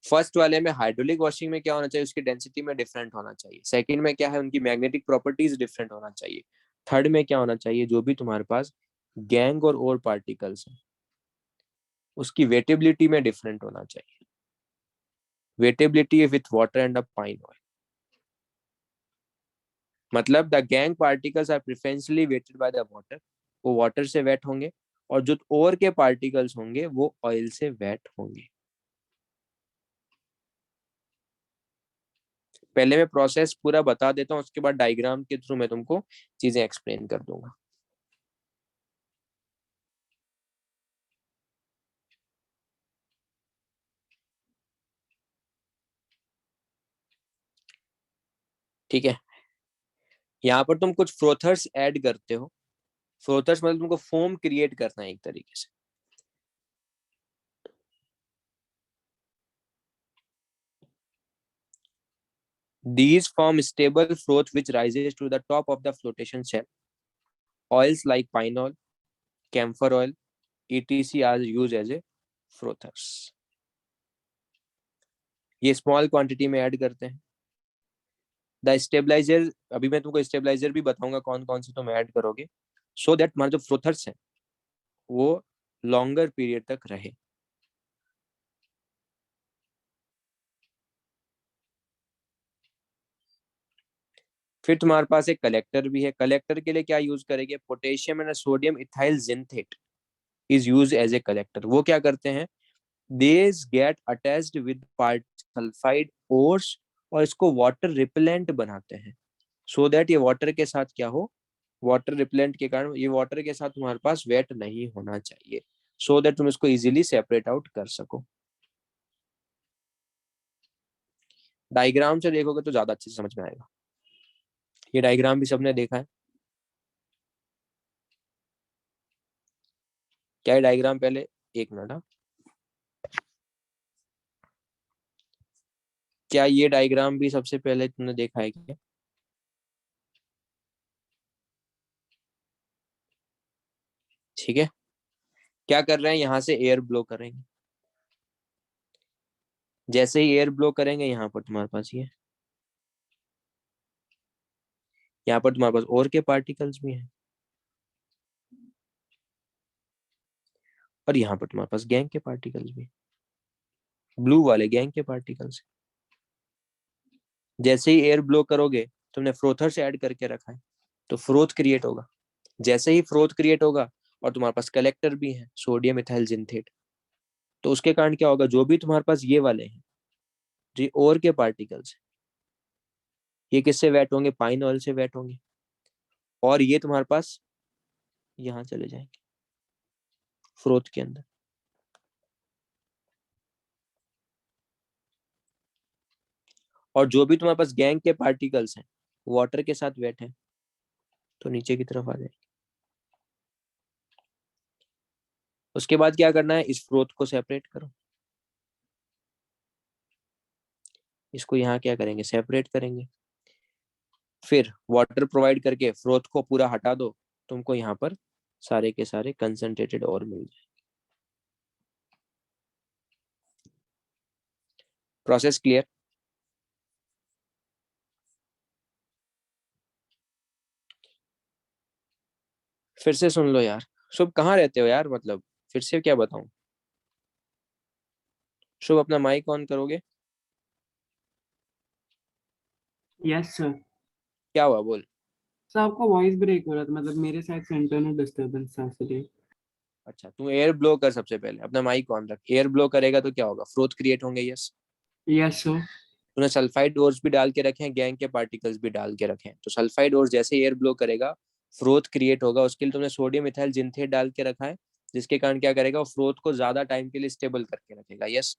फर्स्ट वाले में हाइड्रोलिक वॉशिंग में क्या होना चाहिए, उसकी डेंसिटी में डिफरेंट होना चाहिए। सेकंड में क्या है, उनकी मैग्नेटिक प्रॉपर्टीज डिफरेंट होना चाहिए। थर्ड में क्या होना चाहिए, जो भी तुम्हारे पास गैंग और ओर पार्टिकल्स है उसकी वेटेबिलिटी में डिफरेंट होना चाहिए। Wettability with water and a pine oil, मतलब the gangue particles are preferentially wetted by the water, वो वाटर से वेट होंगे, और जो ओर के पार्टिकल्स होंगे वो ऑयल से वेट होंगे। पहले मैं प्रोसेस पूरा बता देता हूँ, उसके बाद डायग्राम के थ्रू मैं तुमको चीजें एक्सप्लेन कर दूंगा। ठीक है, यहाँ पर तुम कुछ फ्रोथर्स ऐड करते हो। फ्रोथर्स मतलब तुमको फोम क्रिएट करना है एक तरीके से। These form stable froth which rises to the top of the flotation shell. Oils like pine oil, camphor oil, etc. are used as a frothers. ये स्मॉल क्वांटिटी में ऐड करते हैं। द स्टेबलाइजर, अभी मैं तुमको स्टेबलाइजर भी बताऊंगा कौन कौन से तुम ऐड करोगे, सो दैट हमारे जो फ्रोथर्स हैं वो लॉन्गर पीरियड तक रहे। फिर तुम्हारे पास एक कलेक्टर भी है। कलेक्टर के लिए क्या यूज करेंगे, potassium and sodium ethyl xanthate is use as a collector. वो क्या करते हैं, these get attached with part sulphide ores और इसको वाटर रिपेलेंट बनाते हैं, सो दैट ये वाटर के साथ क्या हो, वाटर रिपेलेंट के कारण ये वाटर के साथ तुम्हारे पास वेट नहीं होना चाहिए, सो दैट तुम इसको इजीली सेपरेट आउट कर सको। डायग्राम से देखोगे तो ज्यादा अच्छे से समझ में आएगा। ये डायग्राम भी सबने देखा है क्या? है डायग्राम पहले, एक मिनट, हाँ। क्या ये डायग्राम भी सबसे पहले तुमने देखा है क्या? ठीक है, क्या कर रहे हैं, यहाँ से एयर ब्लो करेंगे। जैसे ही एयर ब्लो करेंगे यहाँ पर तुम्हारे पास ये, यहाँ पर तुम्हारे पास और के पार्टिकल्स भी हैं, और यहाँ पर तुम्हारे पास गैंग के पार्टिकल्स भी, ब्लू वाले गैंग के पार्टिकल्स। जैसे ही एयर ब्लो करोगे, तुमने फ्रोथर से ऐड करके रखा है, तो फ्रोथ क्रिएट होगा। जैसे ही फ्रोथ क्रिएट होगा और तुम्हारे पास कलेक्टर भी है सोडियम इथाइल जिंथेट, तो उसके कारण क्या होगा, जो भी तुम्हारे पास ये वाले हैं जो और के पार्टिकल्स, ये किससे वेट होंगे, पाइन ऑयल से वेट होंगे, और ये तुम्हारे पास यहाँ चले जाएंगे फ्रोथ के अंदर। और जो भी तुम्हारे पास गैंग के पार्टिकल्स हैं वाटर के साथ वेट है, तो नीचे की तरफ आ जाएंगे। उसके बाद क्या करना है, इस फ्रोथ को सेपरेट करो, इसको यहाँ क्या करेंगे, सेपरेट करेंगे। फिर वाटर प्रोवाइड करके फ्रोथ को पूरा हटा दो, तुमको यहाँ पर सारे के सारे कंसंट्रेटेड और मिल जाए। Process clear? फिर से सुन लो यार। शुभ कहाँ रहते हो यार, मतलब फिर से क्या बताऊं। शुभ अपना माइक ऑन करोगे? Yes sir. क्या हुआ बोल। सर आपका वॉइस ब्रेक हो रहा था, मतलब मेरे साइड से इंटरनल डिस्टरबेंस था इसलिए। अच्छा तू एयर ब्लो कर, सबसे पहले अपना माइक ऑन रख। एयर ब्लो करेगा तो क्या होगा, फ्रोथ क्रिएट होंगे। यस। Yes sir. तूने सल्फाइड ओर्स भी डाल के रखे हैं, गैंग के पार्टिकल्स भी डाल के रखे हैं, तो सल्फाइड ओर्स जैसे एयर ब्लो करेगा फ्रोथ क्रिएट होगा। उसके लिए तुमने सोडियम इथाइल जिंथेट डाल के रखा है, जिसके कारण क्या करेगा, वो फ्रोथ को ज्यादा टाइम के लिए स्टेबल करके रखेगा। यस।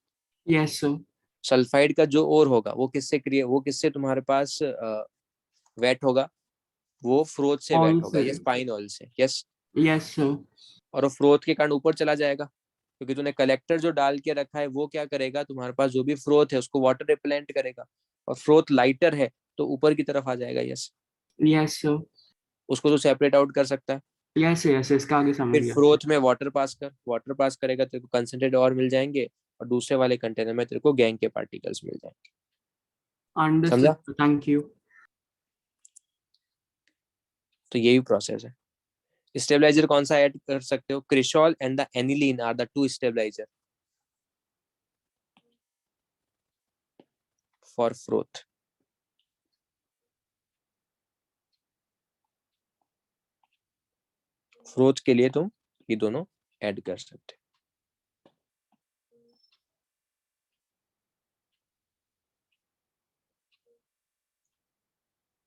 Yes sir. सल्फाइड का जो और होगा वो किससे तुम्हारे पास वेट होगा, वो फ्रोथ से ऑल वेट होगा। से। यस, पाइन ऑयल से। यस। Yes sir. और वो फ्रोथ के कारण ऊपर चला जाएगा, क्योंकि तूने कलेक्टर जो डाल के रखा है वो क्या करेगा, तुम्हारे पास जो भी फ्रोथ है उसको वाटर रिपेलेंट करेगा, और फ्रोथ लाइटर है तो ऊपर की तरफ आ जाएगा। यस। Yes sir. उसको तो सेपरेट आउट कर सकता है। यस यस, इसका आगे समझ फिर गया। फ्रोथ में वाटर पास कर, वाटर पास करेगा तेरे को कंसंट्रेट और मिल जाएंगे, और दूसरे वाले कंटेनर में तेरे को गैंग के पार्टिकल्स मिल जाएंगे। समझा? Understood, thank you. तो यही प्रोसेस है। स्टेबलाइजर कौन सा ऐड कर सकते हो, cresol and the aniline are the two stabiliser for froth. Froth के लिए तुम ये दोनों ऐड कर सकते हो।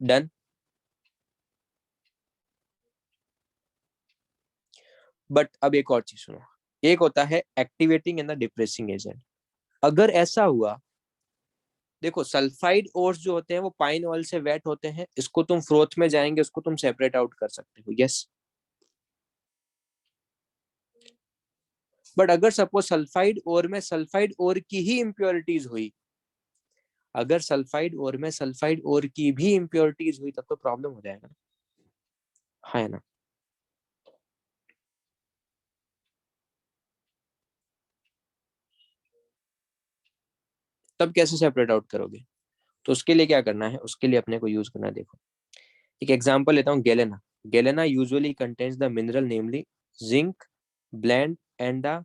डन। बट अब एक और चीज सुनो, एक होता है activating and the depressing agent. अगर ऐसा हुआ, देखो सल्फाइड ओर्स जो होते हैं वो पाइन ऑयल से वेट होते हैं, इसको तुम फ्रोथ में जाएंगे उसको तुम सेपरेट आउट कर सकते हो। यस। बट अगर सपोज सल्फाइड ओर में सल्फाइड ओर की ही इंप्योरिटीज हुई, अगर सल्फाइड ओर में सल्फाइड ओर की भी इंप्योरिटीज हुई, तब तो प्रॉब्लम हो जाएगा। है ना? तब कैसे सेपरेट आउट करोगे? तो उसके लिए क्या करना है, उसके लिए अपने को यूज करना है। देखो एक एग्जांपल लेता हूँ, galena. Galena usually contains the mineral namely zinc, blende and the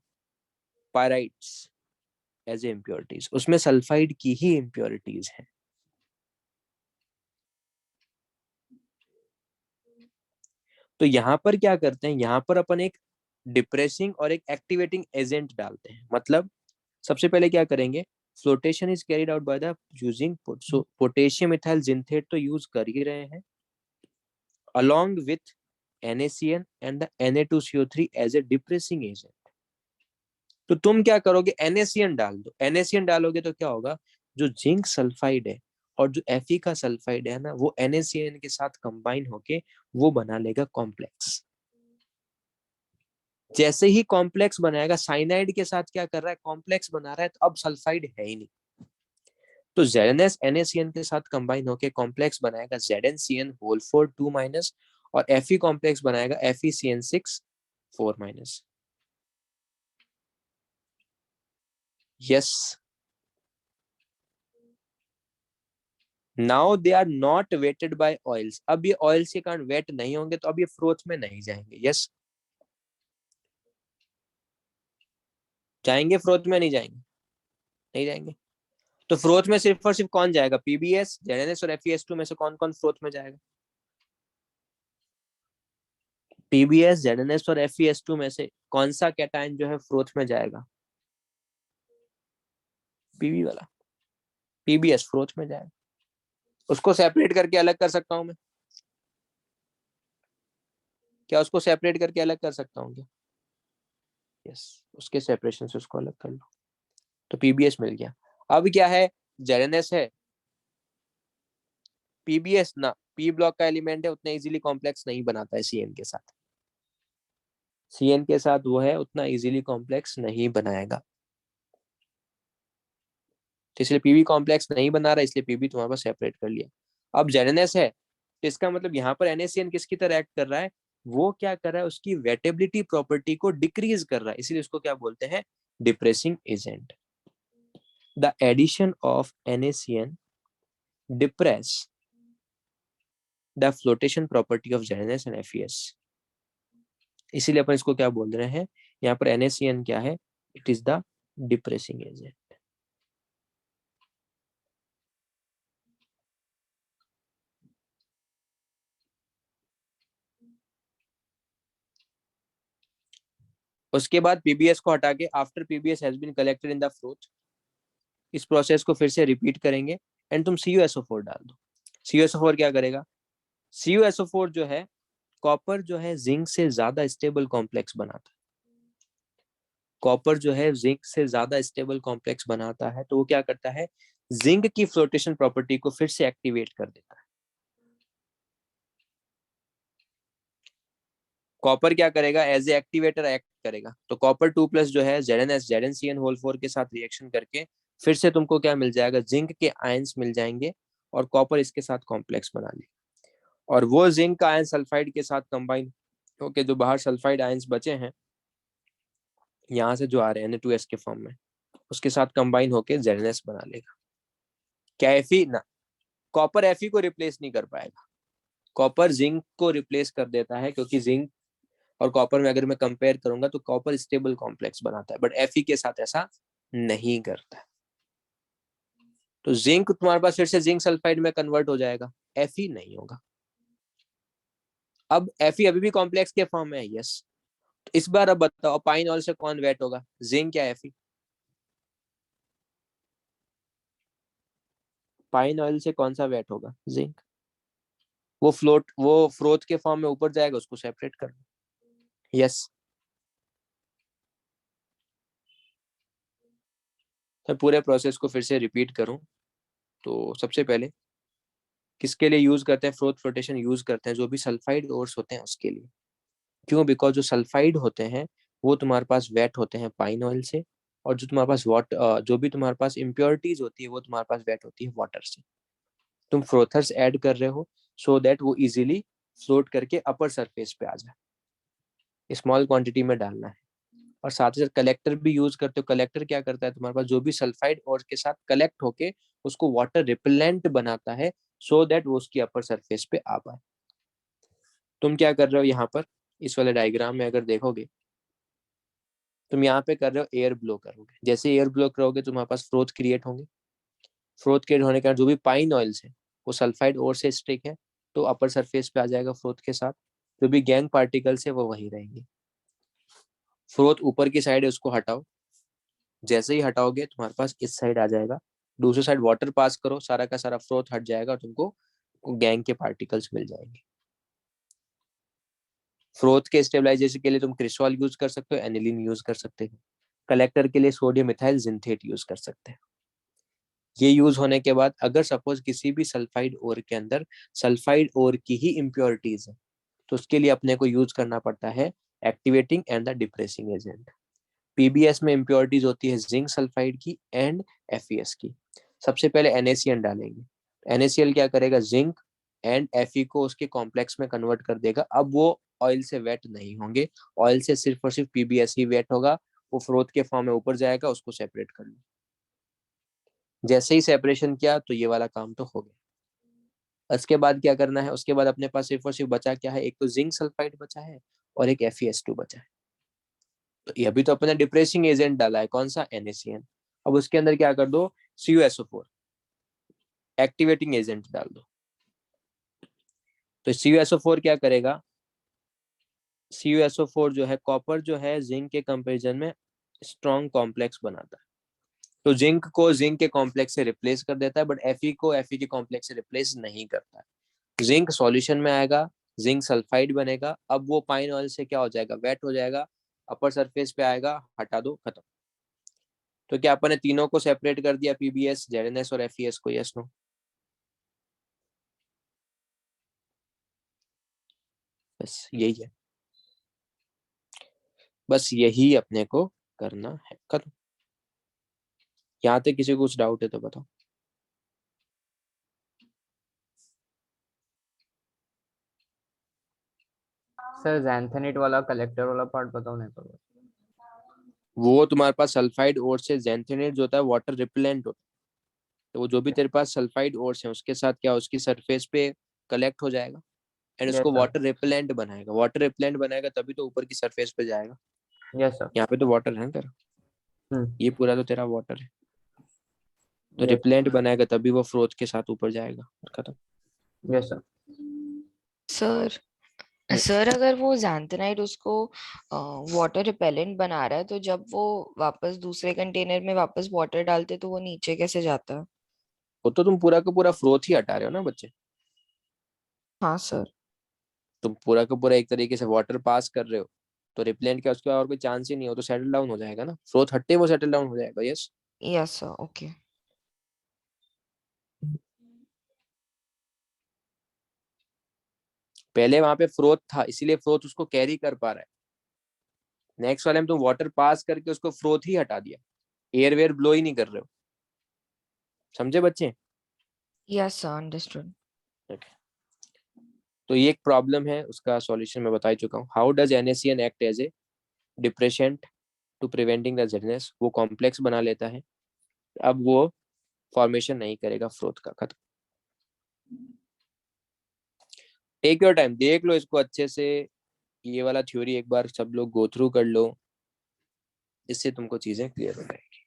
pyrites as a impurities. उसमें सल्फाइड की ही इम्प्योरिटीज हैं। तो यहाँ पर क्या करते हैं, यहाँ पर अपन एक डिप्रेसिंग और एक एक्टिवेटिंग एजेंट डालते हैं। मतलब सबसे पहले क्या करेंगे, flotation is carried out by the using potassium ethyl xanthate तो यूज कर ही रहे हैं, along with NaCN and the Na2CO3 as a depressing agent। तो तुम क्या करोगे, NaCN डाल दो। NaCN डालोगे तो क्या होगा, जो जिंक सल्फाइड है और जो Fe का सल्फाइड है ना, वो NaCN के साथ कंबाइन होके वो बना लेगा कॉम्प्लेक्स। जैसे ही कॉम्प्लेक्स बनाएगा, साइनाइड के साथ क्या कर रहा है, कॉम्प्लेक्स बना रहा है, तो अब सल्फाइड है ही नहीं। तो ZnS NaCN के साथ कंबाइन होके कॉम्प्लेक्स बनाएगा ZnCN होल 4 2 माइनस, और Fe कॉम्प्लेक्स बनाएगा FeCN6 4 minus. Yes. Now they are not wetted by oils. अब ये ऑयल्स के कारण वेट नहीं होंगे, तो अब ये फ्रोथ में नहीं जाएंगे। यस। जाएंगे फ्रोथ में, नहीं जाएंगे? नहीं जाएंगे। तो फ्रोथ में सिर्फ और सिर्फ कौन जाएगा, PbS, ZnS और FeS2 में से कौन कौन फ्रोथ में जाएगा? पीबीएस, जेडएनएस और FeS2 में से कौन सा कैटायन जो है फ्रोथ में जाएगा? पीबी वाला, पीबीएस फ्रोथ में जाएगा। उसको सेपरेट करके अलग कर सकता हूं मैं क्या? उसको सेपरेट करके अलग कर सकता हूँ क्या? यस, उसके सेपरेशन से उसको अलग कर लो, तो पीबीएस मिल गया। अब क्या है, जेडएनएस है, पीबीएस ना पी ब्लॉक का एलिमेंट है, उतना इजीली कॉम्प्लेक्स नहीं बनाता है सीएन के साथ। सीएन के साथ वो है, उतना इजीली कॉम्प्लेक्स नहीं बनाएगा, तो इसलिए पीबी कॉम्प्लेक्स नहीं बना रहा, इसलिए पीबी तुम्हारे पास सेपरेट कर लिया। अब जेडएनएस है, तो इसका मतलब यहाँ पर NaCN किसकी तरह एक्ट कर रहा है? वो क्या कर रहा है, उसकी वेटेबिलिटी प्रॉपर्टी को डिक्रीज कर रहा है, इसीलिए उसको क्या बोलते हैं? Depressing agent. The addition of NaCN depress the flotation property of ZnS and FeS। इसीलिए अपन इसको क्या बोल रहे हैं यहाँ पर? NaCN क्या है? It is the depressing agent. उसके बाद पीबीएस को हटा के, after PbS has been collected in the froth, इस प्रोसेस को फिर से रिपीट करेंगे एंड तुम CuSO4 डाल दो। CuSO4 क्या करेगा? CuSO4 जो है, कॉपर जो है जिंक से ज्यादा स्टेबल कॉम्प्लेक्स बनाता है। कॉपर जो है जिंक से ज्यादा स्टेबल कॉम्प्लेक्स बनाता है, तो वो क्या करता है, जिंक की फ्लोटेशन प्रॉपर्टी को फिर से एक्टिवेट कर देता है। कॉपर क्या करेगा, एज ए एक्टिवेटर एक्ट करेगा, तो कॉपर 2+ जो है ZnS ZnCN होल 4 के साथ रिएक्शन करके फिर से तुमको क्या मिल जाएगा, जिंक के आयंस मिल जाएंगे, और कॉपर इसके साथ कॉम्प्लेक्स बना लेगा, और वो जिंक का आयन सल्फाइड के साथ कंबाइन होके जो बाहर सल्फाइड आयंस बचे हैं यहाँ से जो आ रहे हैं Na2S के फॉर्म में, उसके साथ कंबाइन होके ZnS बना लेगा। क्या Fe ना, कॉपर Fe को रिप्लेस नहीं कर पाएगा, कॉपर जिंक को रिप्लेस कर देता है, क्योंकि जिंक और कॉपर में अगर मैं कंपेयर करूंगा तो कॉपर स्टेबल कॉम्प्लेक्स बनाता है, बट Fe के साथ ऐसा नहीं करता है। तो जिंक तुम्हारे पास फिर से जिंक सल्फाइड में कन्वर्ट हो जाएगा, Fe नहीं होगा। अब Fe अभी भी कॉम्प्लेक्स के फॉर्म में है, यस। तो इस बार अब बताओ, पाइन ऑयल से कौन वेट होगा, जिंक या Fe? पाइन ऑयल से कौन सा वेट होगा, जिंक। वो फ्रोथ के फॉर्म में ऊपर जाएगा, उसको सेपरेट कर लो, यस। तो पूरे प्रोसेस को फिर से रिपीट करूं, तो सबसे पहले किसके लिए यूज करते हैं, फ्रोथ फ्लोटेशन यूज करते हैं जो भी सल्फाइड ओर्स होते हैं उसके लिए। क्यों? बिकॉज जो सल्फाइड होते हैं वो तुम्हारे पास वेट होते हैं पाइन ऑयल से, और जो तुम्हारे पास जो भी तुम्हारे पास इम्प्योरिटीज होती है वो तुम्हारे पास वेट होती है वाटर से। तुम फ्रोथर्स ऐड कर रहे हो सो दैट वो इजीली फ्लोट करके अपर सरफेस पे आ जाए, स्मॉल क्वांटिटी में डालना है। और साथ ही साथ कलेक्टर भी यूज करते हो, कलेक्टर क्या करता है, तुम्हारे पास जो भी सल्फाइड और के साथ कलेक्ट होके उसको वाटर रिपेलेंट बनाता है, सो दैट वो उसकी अपर सरफेस पे आ पाए। तुम क्या कर रहे हो यहाँ पर, इस वाले डायग्राम में अगर देखोगे, तुम यहाँ पे कर रहे हो एयर ब्लो करोगे, जैसे एयर ब्लो करोगे तुम्हारे पास फ्रोथ क्रिएट होंगे, फ्रोथ क्रिएट होने के कारण जो भी पाइन ऑयल्स है वो सल्फाइड और से स्टिक है, तो अपर सरफेस पे आ जाएगा फ्रोथ के साथ। जो भी गैंग पार्टिकल्स है वो वही रहेंगे। फ्रोथ ऊपर की साइड है, उसको हटाओ, जैसे ही हटाओगे तुम्हारे पास इस साइड आ जाएगा, दूसरी साइड वाटर पास करो, सारा का सारा फ्रोथ हट जाएगा और तुमको गैंग के पार्टिकल्स मिल जाएंगे। फ्रोथ के स्टेबलाइजेशन के लिए तुम क्रिस्टॉल यूज कर सकते हो, एनिलीन यूज कर सकते हो। कलेक्टर के लिए सोडियम मिथाइल जिंथेट यूज कर सकते हैं। ये यूज होने के बाद अगर सपोज किसी भी सल्फाइड ओर के अंदर सल्फाइड ओर की ही इम्प्योरिटीज है, तो उसके लिए अपने को यूज करना पड़ता है activating and the depressing agent. PBS में इम्प्योरिटीज होती है जिंक सल्फाइड की एंड FeS की। सबसे पहले NaCN डालेंगे, NaCl क्या करेगा, जिंक एंड Fe को उसके कॉम्प्लेक्स में कन्वर्ट कर देगा। अब वो ऑयल से वेट नहीं होंगे, ऑयल से सिर्फ और सिर्फ पीबीएस ही वेट होगा, वो फ्रोथ के फॉर्म में ऊपर जाएगा, उसको सेपरेट कर लो। जैसे ही सेपरेशन किया तो ये वाला काम तो हो गया। उसके बाद क्या करना है, उसके बाद अपने पास सिर्फ और सिर्फ बचा क्या है, एक तो जिंक सल्फाइड बचा है और एक FeS2 बचा है। तो ये अभी तो अपने डिप्रेसिंग एजेंट डाला है, कौन सा, NaCN। अब उसके अंदर क्या कर दो, CuSO4 एक्टिवेटिंग एजेंट डाल दो। तो CuSO4 क्या करेगा, CuSO4 जो है, कॉपर जो है जिंक के कंपैरिजन में स्ट्रॉन्ग कॉम्प्लेक्स बनाता है, तो जिंक को जिंक के कॉम्प्लेक्स से रिप्लेस कर देता है, बट Fe को Fe के कॉम्प्लेक्स से रिप्लेस नहीं करता है। जिंक सॉल्यूशन में आएगा, जिंक सल्फाइड बनेगा, अब वो पाइन ऑयल से क्या हो जाएगा, वेट हो जाएगा, अपर सरफेस पे आएगा, हटा दो, खत्म। तो क्या अपन ने तीनों को सेपरेट कर दिया, PbS, ZnS और FeS को, यस नो? बस यही है, बस यही अपने को करना है, खत्म। यहाँ तक किसी को कुछ डाउट है तो बताओ। सर जैंथेनेट वाला कलेक्टर वाला पार्ट बताओ नहीं तो। वो तुम्हारे पास सल्फाइड ओर से जेंथेनेट जो होता है वाटर रिपेलेंट होता है, तो वो जो भी तेरे पास सल्फाइड ओर्स है उसके साथ क्या, उसकी सरफेस पे कलेक्ट हो जाएगा एंड यस उसको सर। वाटर रिपेलेंट बनाएगा, वाटर रिपेलेंट बनाएगा तभी तो ऊपर की सरफेस पे जाएगा। Yes sir. यहाँ पे तो वाटर है ना तेरा, हम्म। ये पूरा तो तेरा वाटर है, तो यस। रिपेलेंट बनाएगा तभी वो फ्रोथ के साथ ऊपर जाएगा, और खत्म। Yes sir. सर सर अगर वो जैंथेनाइट उसको वाटर रिपेलेंट बना रहा है, तो जब वो वापस दूसरे कंटेनर में वापस वाटर डालते तो वो नीचे कैसे जाता है? वो तो तुम पूरा का पूरा फ्रोथ ही हटा रहे हो ना बच्चे, हाँ सर। तुम पूरा का पूरा एक तरीके से वाटर पास कर रहे हो, तो रिपेलेंट का उसका और कोई चांस ही नहीं हो, तो सेटल डाउन हो जाएगा ना, फ्रोथ हटते वो सेटल डाउन हो जाएगा, यस। Yes sir, okay. पहले वहां पे फ्रोथ था इसीलिए फ्रोथ उसको कैरी कर पा रहा है, नेक्स्ट वाले में तुम वाटर पास करके उसको फ्रोथ ही हटा दिया, एयर वेयर ब्लो ही नहीं कर रहे हो, समझे बच्चे? Yes sir, understood. Okay. तो ये एक प्रॉब्लम है, उसका सॉल्यूशन मैं बता ही चुका हूँ। How does NaCN act as a depressant to preventing the ZnS, वो कॉम्प्लेक्स बना लेता है, अब वो फॉर्मेशन नहीं करेगा फ्रोथ का, खत्म। टेक योर टाइम, देख लो इसको अच्छे से, ये वाला थ्योरी एक बार सब लोग गो थ्रू कर लो, इससे तुमको चीजें क्लियर हो जाएगी।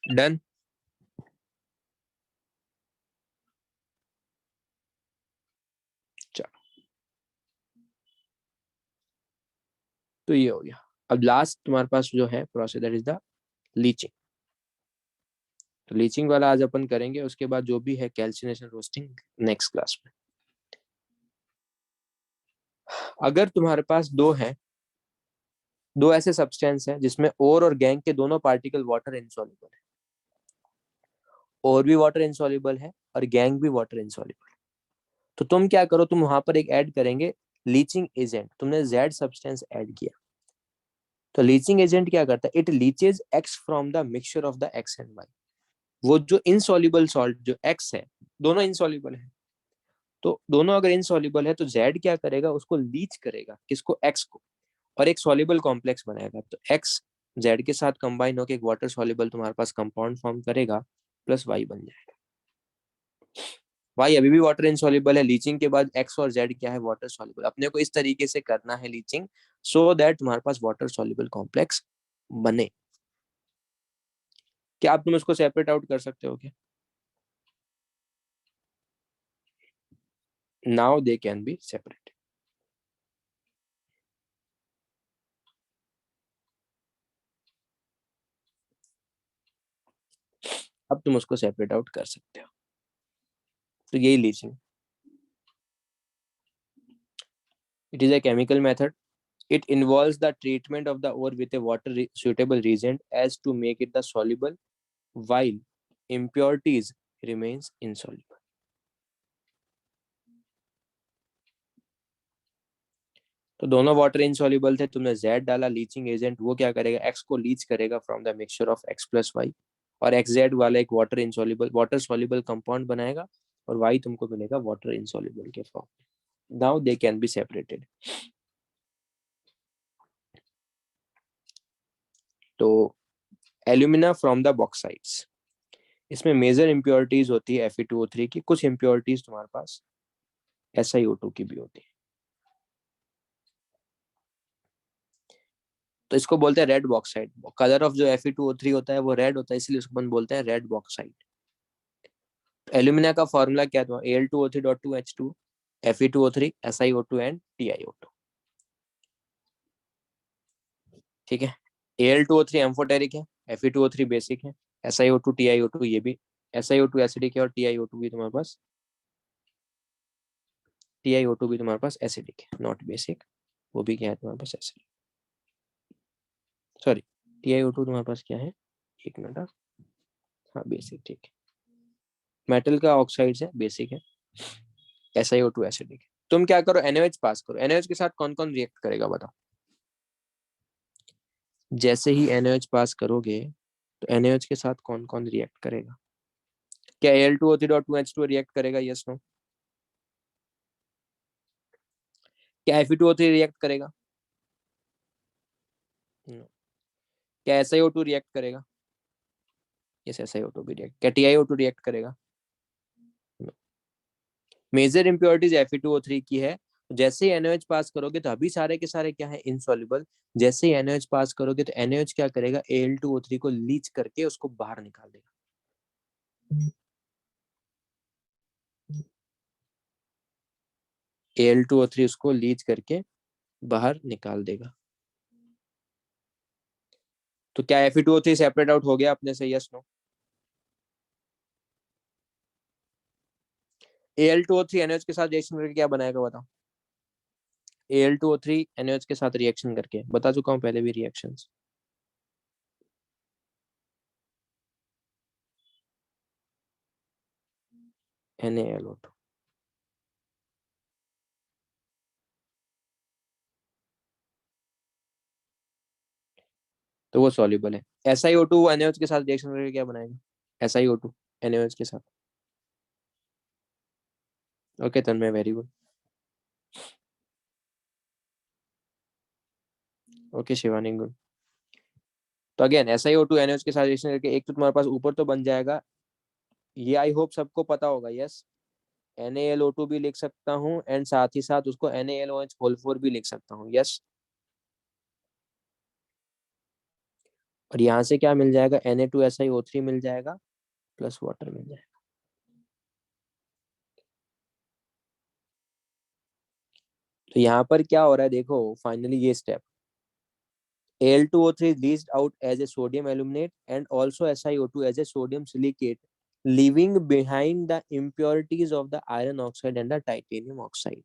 डन। चलो, तो ये हो गया। अब लास्ट तुम्हारे पास जो है process, that is the leaching. तो लीचिंग वाला आज अपन करेंगे, उसके बाद जो भी है कैल्सिनेशन रोस्टिंग नेक्स्ट क्लास में। अगर तुम्हारे पास दो है, दो ऐसे सब्सटेंस हैं जिसमें ओर और गैंग के दोनों पार्टिकल वाटर इनसॉल्युबल है, और भी वाटर इनसॉल्युबल है और गैंग भी वाटर इनसॉल्युबल है, तो तुम क्या करो, तुम वहां पर एक ऐड करेंगे लीचिंग एजेंट, तुमने जेड सब्सटेंस ऐड किया, तो लीचिंग एजेंट क्या करता है, it leaches X from the mixture of the X and Y. वो जो इनसॉल्युबल सॉल्ट जो एक्स है, दोनों इनसॉल्युबल है, तो दोनों अगर इनसॉल्युबल है तो जेड क्या करेगा, उसको लीच करेगा, किसको, एक्स को, और एक सॉल्युबल कॉम्प्लेक्स बनाएगा, तो एक्स जेड के साथ कंबाइन होकर एक वाटर सॉल्युबल तुम्हारे पास कंपाउंड फॉर्म करेगा, प्लस वाई बन जाएगा। वाई अभी भी वाटर इनसॉल्युबल है, लीचिंग के बाद एक्स और जेड क्या है, वाटर सॉल्युबल। अपने को इस तरीके से करना है लीचिंग, सो दैट तुम्हारे पास वाटर सॉल्युबल कॉम्प्लेक्स बने। क्या आप तुम इसको सेपरेट आउट कर सकते हो क्या? now they can be separated. अब तुम उसको सेपरेट आउट कर सकते हो। तो यही leaching, it is a chemical method. It involves the treatment of the ore with a suitable reagent as to make it the soluble while impurities remains insoluble. तो दोनों वाटर इनसॉल्युबल थे, तुमने Z डाला लीचिंग एजेंट, वो क्या करेगा, X को leach करेगा from the mixture of X plus Y, और XZ वाला एक वाटर सॉल्युबल कंपाउंड बनाएगा, और Y तुमको मिलेगा वाटर इनसॉल्युबल के फॉर्म में। Now they can be separated. तो एल्यूमिना फ्रॉम द बॉक्साइट्स, इसमें मेजर इंप्योरिटीज होती है Fe2O3 की, कुछ इंप्योरिटीज तुम्हारे पास SiO2 की भी होती है। तो इसको बोलते हैं रेड बॉक्साइट। कलर ऑफ जो Fe2O3 होता है वो रेड होता है, इसलिए उसको अपन बोलते हैं रेड बॉक्साइट। तो एल्यूमिना का फॉर्मूला क्या था, Al2O3.2H2 Fe2O3 SiO2 and TiO2। ठीक है, Al2O3 एम्फोटेरिक है, Fe2O3 बेसिक है, SiO2 TiO2 ये भी, SiO2 एसिडिक है, और TiO2 भी तुम्हारे पास एसिडिक है, नॉट बेसिक, वो भी क्या है तुम्हारे पास एसिडिक, सॉरी TiO2 तुम्हारे पास क्या है, एक मिनट, हाँ बेसिक, ठीक है, मेटल का ऑक्साइड है, बेसिक है, SiO2 एसिडिक है। तुम क्या करो, NaOH पास करो। NaOH के साथ कौन कौन रिएक्ट करेगा बताओ। जैसे ही NaOH पास करोगे तो NaOH के साथ कौन कौन रिएक्ट करेगा, क्या Al2O3.2H2 रिएक्ट करेगा, यस नो, क्या Fe2O3 रिएक्ट करेगा, नो, क्या SiO2 रिएक्ट करेगा, यस SiO2 भी रिएक्ट, क्या TiO2 रिएक्ट करेगा, नो। मेजर इंप्योरिटीज Fe2O3 की है, जैसे ही NaOH पास करोगे तो अभी सारे के सारे क्या है, इनसॉल्युबल। जैसे ही NaOH पास करोगे तो NaOH क्या करेगा, Al2O3 को लीच करके उसको बाहर निकाल देगा। Al2O3 उसको लीच करके बाहर निकाल देगा। तो क्या Fe2O3 सेपरेट आउट हो गया अपने से, यस नो। Al2O3 NaOH के साथ रिएक्शन करके क्या बनाएगा बताओ। Al2O3 NaOH के साथ रिएक्शन करके, बता चुका हूं पहले भी रिएक्शंस। NaLO2, तो वो सॉल्युबल है। SiO2 NaOH के साथ रिएक्शन करके क्या बनाएगा, SiO2 NaOH के साथ। Okay Tanmay, very good. Okay Shivani, good. तो अगेन SiO2 NaOH के साथ रिएक्शन करके एक तो तुम्हारे पास ऊपर तो बन जाएगा, ये आई होप सबको पता होगा, यस। NaLO2 भी लिख सकता हूँ, एंड साथ ही साथ उसको NaLOH भी लिख सकता हूँ, यस। और यहाँ से क्या मिल जाएगा, Na2SiO3 मिल जाएगा, प्लस वाटर मिल जाएगा। तो यहाँ पर क्या हो रहा है देखो, फाइनली ये step, Al2O3 is leached out as a sodium aluminate and also SiO2 as a sodium silicate, leaving behind the impurities of the iron oxide and the titanium oxide.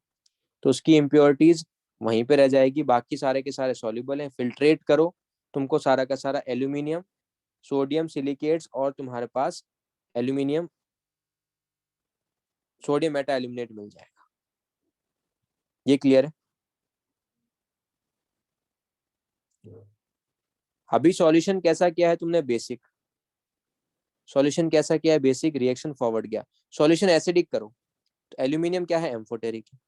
तो उसकी impurities वहीं पे रह जाएगी, बाकी सारे के सारे soluble हैं। फिल्ट्रेट करो, तुमको सारा का सारा एल्यूमिनियम, सोडियम सिलिकेट्स, और तुम्हारे पास एल्यूमिनियम सोडियम मेटा एल्यूमिनेट मिल जाएगा। ये क्लियर है। अभी सॉल्यूशन कैसा किया है तुमने, बेसिक सॉल्यूशन कैसा किया है, बेसिक, रिएक्शन फॉरवर्ड गया। सॉल्यूशन एसिडिक करो तो एल्यूमिनियम क्या है, एम्फोटेरिक है,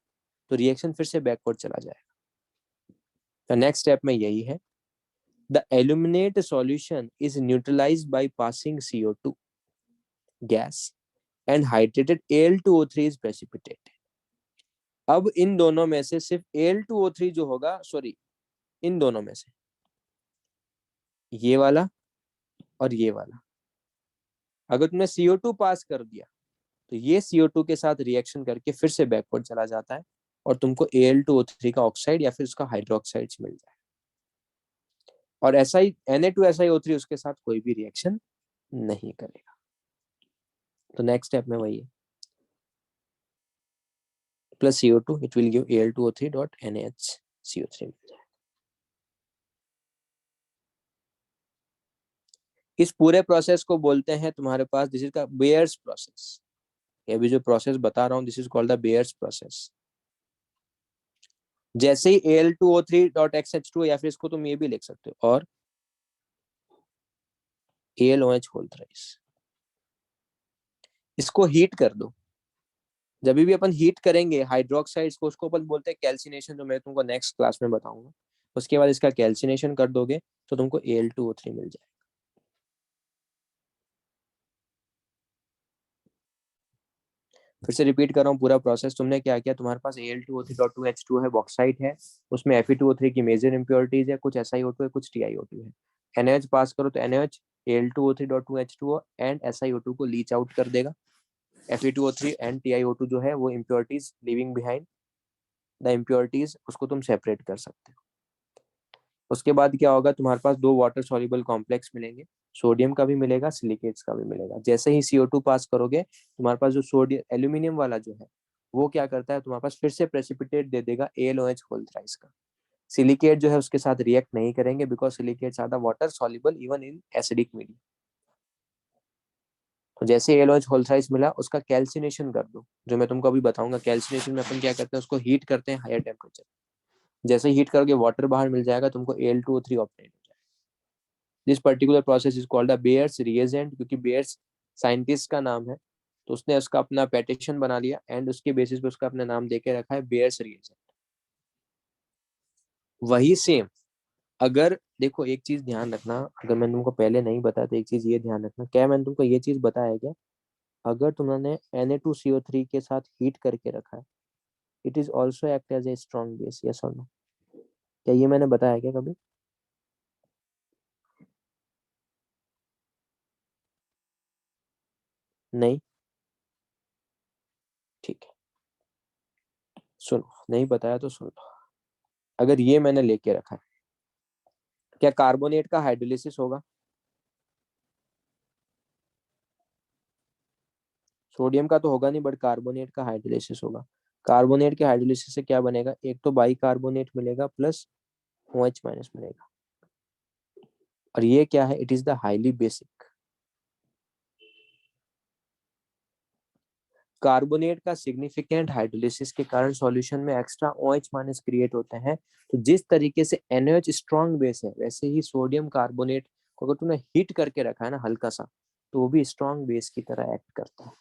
तो रिएक्शन फिर से बैकवर्ड चला जाएगा। तो नेक्स्ट स्टेप में यही है, the aluminate solution is neutralised by passing CO2 gas and hydrated Al2O3 is precipitated. अब इन दोनों में से सिर्फ Al2O3 जो होगा, सॉरी इन दोनों में से ये वाला और ये वाला, अगर तुमने CO2 पास कर दिया तो ये CO2 के साथ रिएक्शन करके फिर से बैकवर्ड चला जाता है और तुमको Al2O3 का ऑक्साइड या फिर उसका हाइड्रोक्साइड मिल जाए। और ऐसा ही Na2SiO3 उसके साथ कोई भी रिएक्शन नहीं करेगा। तो नेक्स्ट स्टेप में वही है, plus CO2 it will give Al2O3 dot NaHCO3 मिल जाए। इस पूरे प्रोसेस को बोलते हैं तुम्हारे पास, दिस इज का बेयर्स प्रोसेस। अभी जो प्रोसेस बता रहा हूं this is called the bears process. जैसे ही Al2O3.XH2 या फिर इसको तुम ये भी लिख सकते हो, और AlOH होल थ्राइस, इसको हीट कर दो। जब भी अपन हीट करेंगे हाइड्रोक्साइड्स को, उसको अपन बोलते हैं कैल्सिनेशन, जो मैं तुमको नेक्स्ट क्लास में बताऊंगा। उसके बाद इसका कैल्सिनेशन कर दोगे तो तुमको Al2O3 मिल जाएगा। फिर से रिपीट कर रहा हूँ पूरा प्रोसेस। तुमने क्या किया, तुम्हारे पास Al2O3.2H2 है, बॉक्साइट है, उसमें Fe2O3 की मेजर इंप्योरिटीज है, कुछ SiO2 है, कुछ TiO2 है। NaH पास करो तो NaH Al2O3.2H2O एंड SiO2 को लीच आउट कर देगा। Fe2O3 एंड TiO2 जो है वो impurities living behind the impurities, उसको तुम सेपरेट कर सकते हो। उसके बाद क्या होगा, तुम्हारे पास दो वाटर सॉल्युबल कॉम्प्लेक्स मिलेंगे, सोडियम का भी मिलेगा, सिलिकेट्स का भी मिलेगा। जैसे ही CO2 पास करोगे, तुम्हारे पास जो सोडियम एल्यूमिनियम वाला जो है वो क्या करता है, तुम्हारे पास फिर से प्रेसिपिटेट दे देगा AlOH होल थ्राइस का। सिलिकेट जो है उसके साथ रिएक्ट नहीं करेंगे because silicates are the water soluble even in acidic medium. तो जैसे AlOH होल थ्राइस मिला, उसका कैल्सिनेशन कर दो, जो मैं तुमको अभी बताऊंगा। कैल्सिनेशन में अपन क्या करते हैं, उसको हीट करते हैं हायर टेम्परेचर। जैसे हीट करोगे वाटर बाहर मिल जाएगा, तुमको Al2O3 ऑब्टेन हो जाएगा। This particular process is called a bears reagent, क्योंकि बेयर्स साइंटिस्ट का नाम है, तो उसने उसका अपना पेटिशन बना लिया एंड उसके बेसिस पे उसका अपना नाम देके रखा है बेयर्स रिएजेंट। वही सेम, अगर देखो एक चीज ध्यान रखना, अगर मैंने तुमको पहले नहीं बताया तो एक चीज ये ध्यान रखना, क्या मैंने तुमको ये चीज बताया क्या, अगर तुमने Na2CO3 के साथ हीट करके रखा है, it is also act as a strong base, yes or no? क्या ये मैंने बताया क्या कभी? नहीं, ठीक है, सुनो, नहीं बताया तो सुन लो। अगर ये मैंने लेके रखा है, क्या कार्बोनेट का हाइड्रोलिसिस होगा? सोडियम का तो होगा नहीं, बट कार्बोनेट का हाइड्रोलिसिस होगा। कार्बोनेट के हाइड्रोलिसिस से क्या बनेगा, एक तो बाई कार्बोनेट मिलेगा प्लस OH माइनस मिलेगा। और ये क्या है, it is the highly basic. Carbonate का सिग्निफिकेंट हाइड्रोलिसिस के कारण सॉल्यूशन में एक्स्ट्रा OH माइनस क्रिएट होते हैं। तो जिस तरीके से NaOH स्ट्रॉन्ग बेस है, वैसे ही सोडियम कार्बोनेट को अगर तुमने हीट करके रखा है ना हल्का सा, तो वो भी स्ट्रॉन्ग बेस की तरह एक्ट करता है।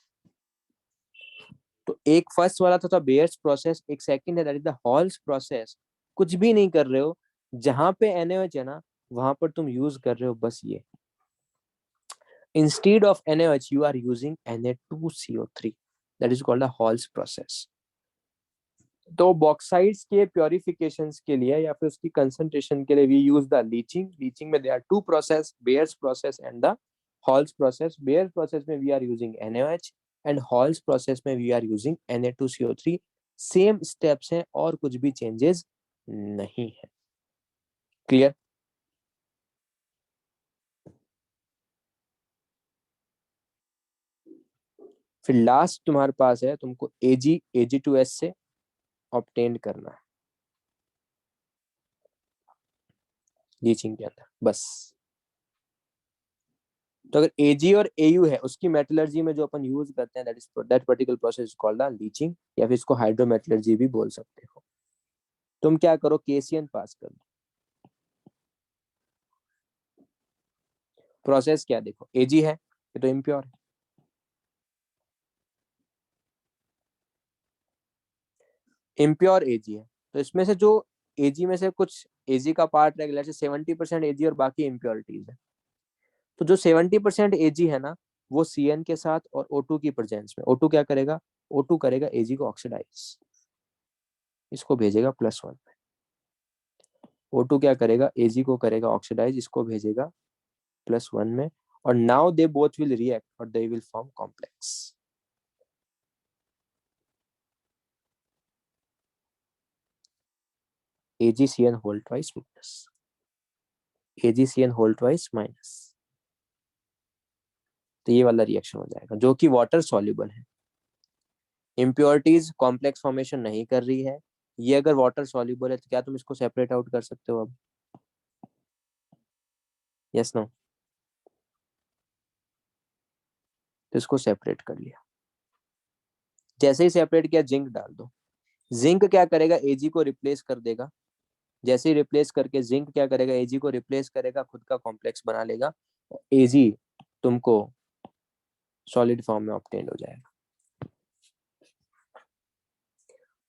तो एक फर्स्ट वाला था बेयर्स प्रोसेस, एक सेकंड है that is the Hall's process. कुछ भी नहीं कर रहे हो, जहां पे NaOH है ना वहां पर तुम यूज कर रहे हो बस ये, instead of NaOH you are using Na2CO3, that is called the Hall's process. तो बॉक्साइड्स के प्योरिफिकेशन के लिए या फिर उसकी कंसंट्रेशन के लिए we use the leaching. Leaching में there are two process, Bayer's process and the Hall's process. Bayer's process में we are using NaOH and Hall's process में we are using Na2CO3। Same steps हैं और कुछ भी changes नहीं है। Clear? फिर लास्ट तुम्हारे पास है, तुमको Ag2S से ऑब्टेन करना है लीचिंग के अंदर बस। तो अगर Ag और Au है, उसकी मेटलर्जी में जो अपन यूज करते हैं that is that particular process called the leaching, या फिर इसको हाइड्रोमेटलर्जी भी बोल सकते हो। तुम क्या करो, KCN पास कर दो। प्रोसेस क्या देखो, Ag है, ये तो इम्प्योर है, इम्प्योर Ag है, तो इसमें से जो Ag में से कुछ Ag का पार्ट रहेगा, जैसे 70% Ag और बाकी इम्प्योरिटीज है। तो जो 70% Ag है ना, वो CN के साथ और O2 की प्रेजेंस में, O2 क्या करेगा, O2 करेगा Ag को ऑक्सीडाइज, इसको भेजेगा +1 में। O2 क्या करेगा, Ag को करेगा ऑक्सीडाइज, इसको भेजेगा +1 में। और now they both will react और they will form complex. AgCN whole twice minus AgCN whole twice minus. तो ये वाला रिएक्शन हो जाएगा जो कि वाटर सॉल्युबल है। इम्प्योरिटीज कॉम्प्लेक्स फॉर्मेशन नहीं कर रही है। ये अगर वाटर सॉल्युबल है तो क्या तुम इसको सेपरेट आउट कर सकते हो अब? Yes no? तो इसको सेपरेट कर लिया। जैसे ही सेपरेट किया जिंक डाल दो। जिंक क्या करेगा? Ag को रिप्लेस कर देगा। जैसे ही रिप्लेस करके जिंक क्या करेगा? Ag को रिप्लेस करेगा, खुद का कॉम्प्लेक्स बना लेगा। Ag तुमको सॉलिड फॉर्म में ऑब्टेन हो जाएगा।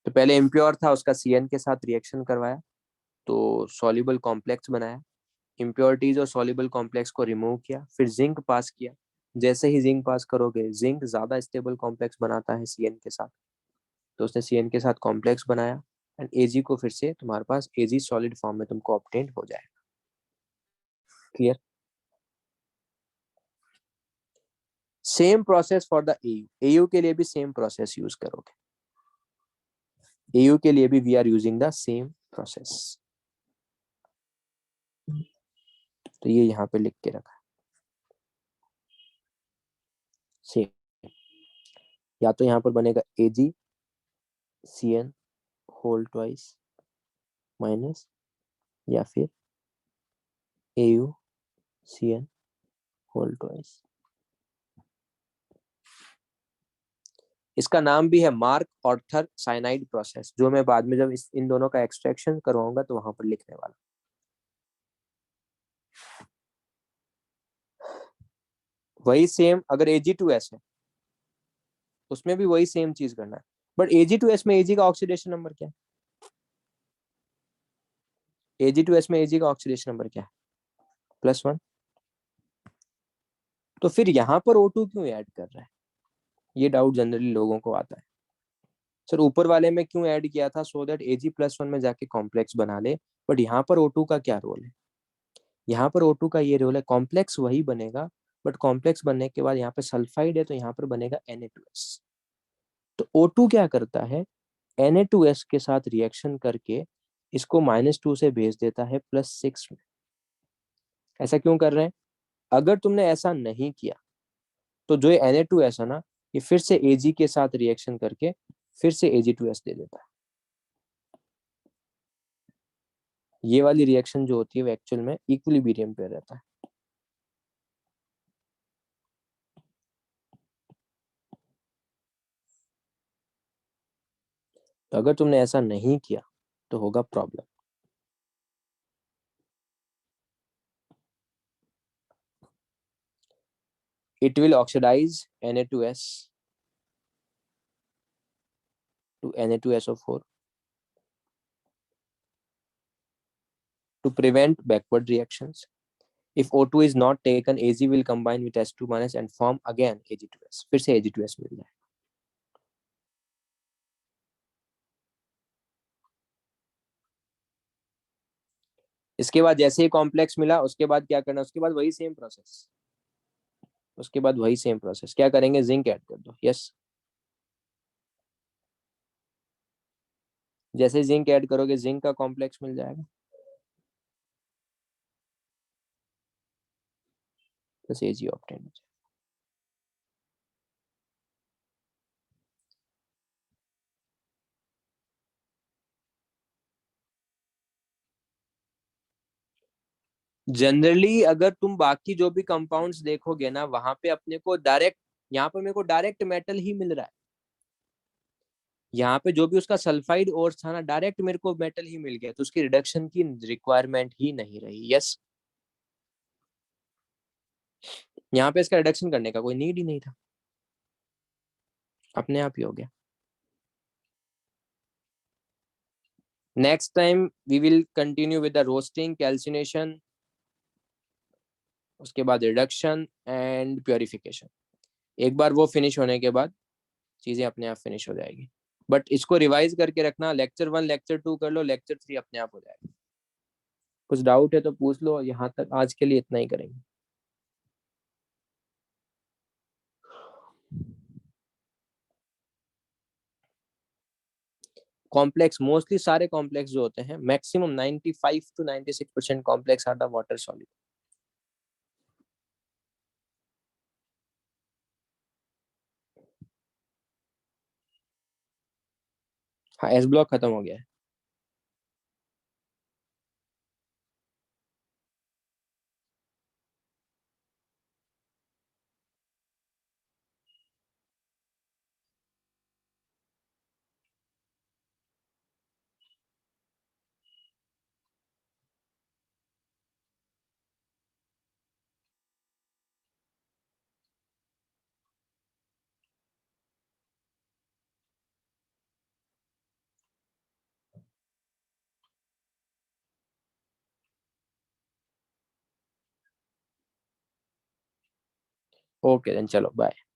तो पहले इम्प्योर था, उसका CN के साथ रिएक्शन करवाया तो सॉल्युबल कॉम्प्लेक्स बनाया। इम्प्योरिटीज और सॉल्युबल कॉम्प्लेक्स को रिमूव किया, फिर जिंक पास किया। जैसे ही जिंक पास करोगे, जिंक ज्यादा स्टेबल कॉम्प्लेक्स बनाता है CN के साथ, तो उसने CN के साथ कॉम्प्लेक्स बनाया एंड Ag को फिर से तुम्हारे पास Ag सॉलिड फॉर्म में तुमको ऑब्टेन हो जाएगा। Clear? Same process for the AU के लिए भी सेम प्रोसेस यूज करोगे। AU के लिए भी we are using the same process. तो ये यहाँ पे लिख के रखा है सेम। या तो यहाँ पर बनेगा AgCN होल ट्वाइस माइनस, या फिर AuCN होल ट्वाइस। इसका नाम भी है मार्क ऑर्थर साइनाइड प्रोसेस, जो मैं बाद में जब इन दोनों का एक्सट्रैक्शन करवाऊंगा तो वहां पर लिखने वाला। वही सेम अगर Ag2S है उसमें भी वही सेम चीज करना है, बट Ag2S में Ag का ऑक्सीडेशन नंबर क्या है? Ag2S में Ag का ऑक्सीडेशन नंबर क्या है? +1। तो फिर यहाँ पर O2 क्यों ऐड कर रहा है? ये डाउट जनरली लोगों को आता है। सर ऊपर वाले में क्यों ऐड किया था? सो दैट Ag+1 में जाके कॉम्प्लेक्स बना ले, बट यहाँ पर O2 का क्या रोल है? यहाँ पर O2 का ये रोल है, कॉम्प्लेक्स वही बनेगा, बट कॉम्प्लेक्स बनने के बाद यहाँ पे सल्फाइड है तो यहाँ पर बनेगा Na2S। तो O2 क्या करता है? Na2S के साथ रिएक्शन करके इसको -2 से भेज देता है +6 में। ऐसा क्यों कर रहे हैं? अगर तुमने ऐसा नहीं किया तो जो ये Na2S है ना, ये फिर से Ag के साथ रिएक्शन करके फिर से Ag2S दे देता है। ये वाली रिएक्शन जो होती है वो एक्चुअल में इक्विलिब्रियम पे रहता है। तो अगर तुमने ऐसा नहीं किया तो होगा problem. It will oxidize Na2S to Na2SO4 to prevent backward reactions. If O2 is not taken, Ag will combine with S2 minus and form again Ag2S। फिर से Ag2S मिल जाए। इसके बाद जैसे ही कॉम्प्लेक्स मिला उसके बाद क्या करना? उसके बाद वही सेम प्रोसेस। उसके बाद वही सेम प्रोसेस क्या करेंगे? जिंक ऐड कर दो। यस, जैसे जिंक ऐड करोगे जिंक का कॉम्प्लेक्स मिल जाएगा, बस Ag ऑब्टेन हो जाएगा। जनरली अगर तुम बाकी जो भी कंपाउंड्स देखोगे ना, वहां पे अपने को डायरेक्ट, यहाँ पे मेरे को डायरेक्ट मेटल ही मिल रहा है। यहाँ पे जो भी उसका सल्फाइड और था ना, डायरेक्ट मेरे को मेटल ही मिल गया, तो उसकी रिडक्शन की रिक्वायरमेंट ही नहीं रही। यस, यहाँ पे इसका रिडक्शन करने का कोई नीड ही नहीं था, अपने आप ही हो गया। Next time we will continue with the roasting, calcination, उसके बाद रिडक्शन एंड प्योरिफिकेशन। एक बार वो फिनिश होने के बाद चीजें अपने आप फिनिश हो जाएगी। बट इसको रिवाइज करके रखना, लेक्चर 1 लेक्चर 2 कर लो, लेक्चर 3 अपने आप हो जाएगा। कुछ डाउट है तो पूछ लो, यहाँ तक आज के लिए इतना ही करेंगे। कॉम्प्लेक्स, मोस्टली सारे कॉम्प्लेक्स जो होते हैं maximum 95 to 96% complex are the water solid. हाँ, एस ब्लॉक खत्म हो गया है। ओके देन, चलो बाय।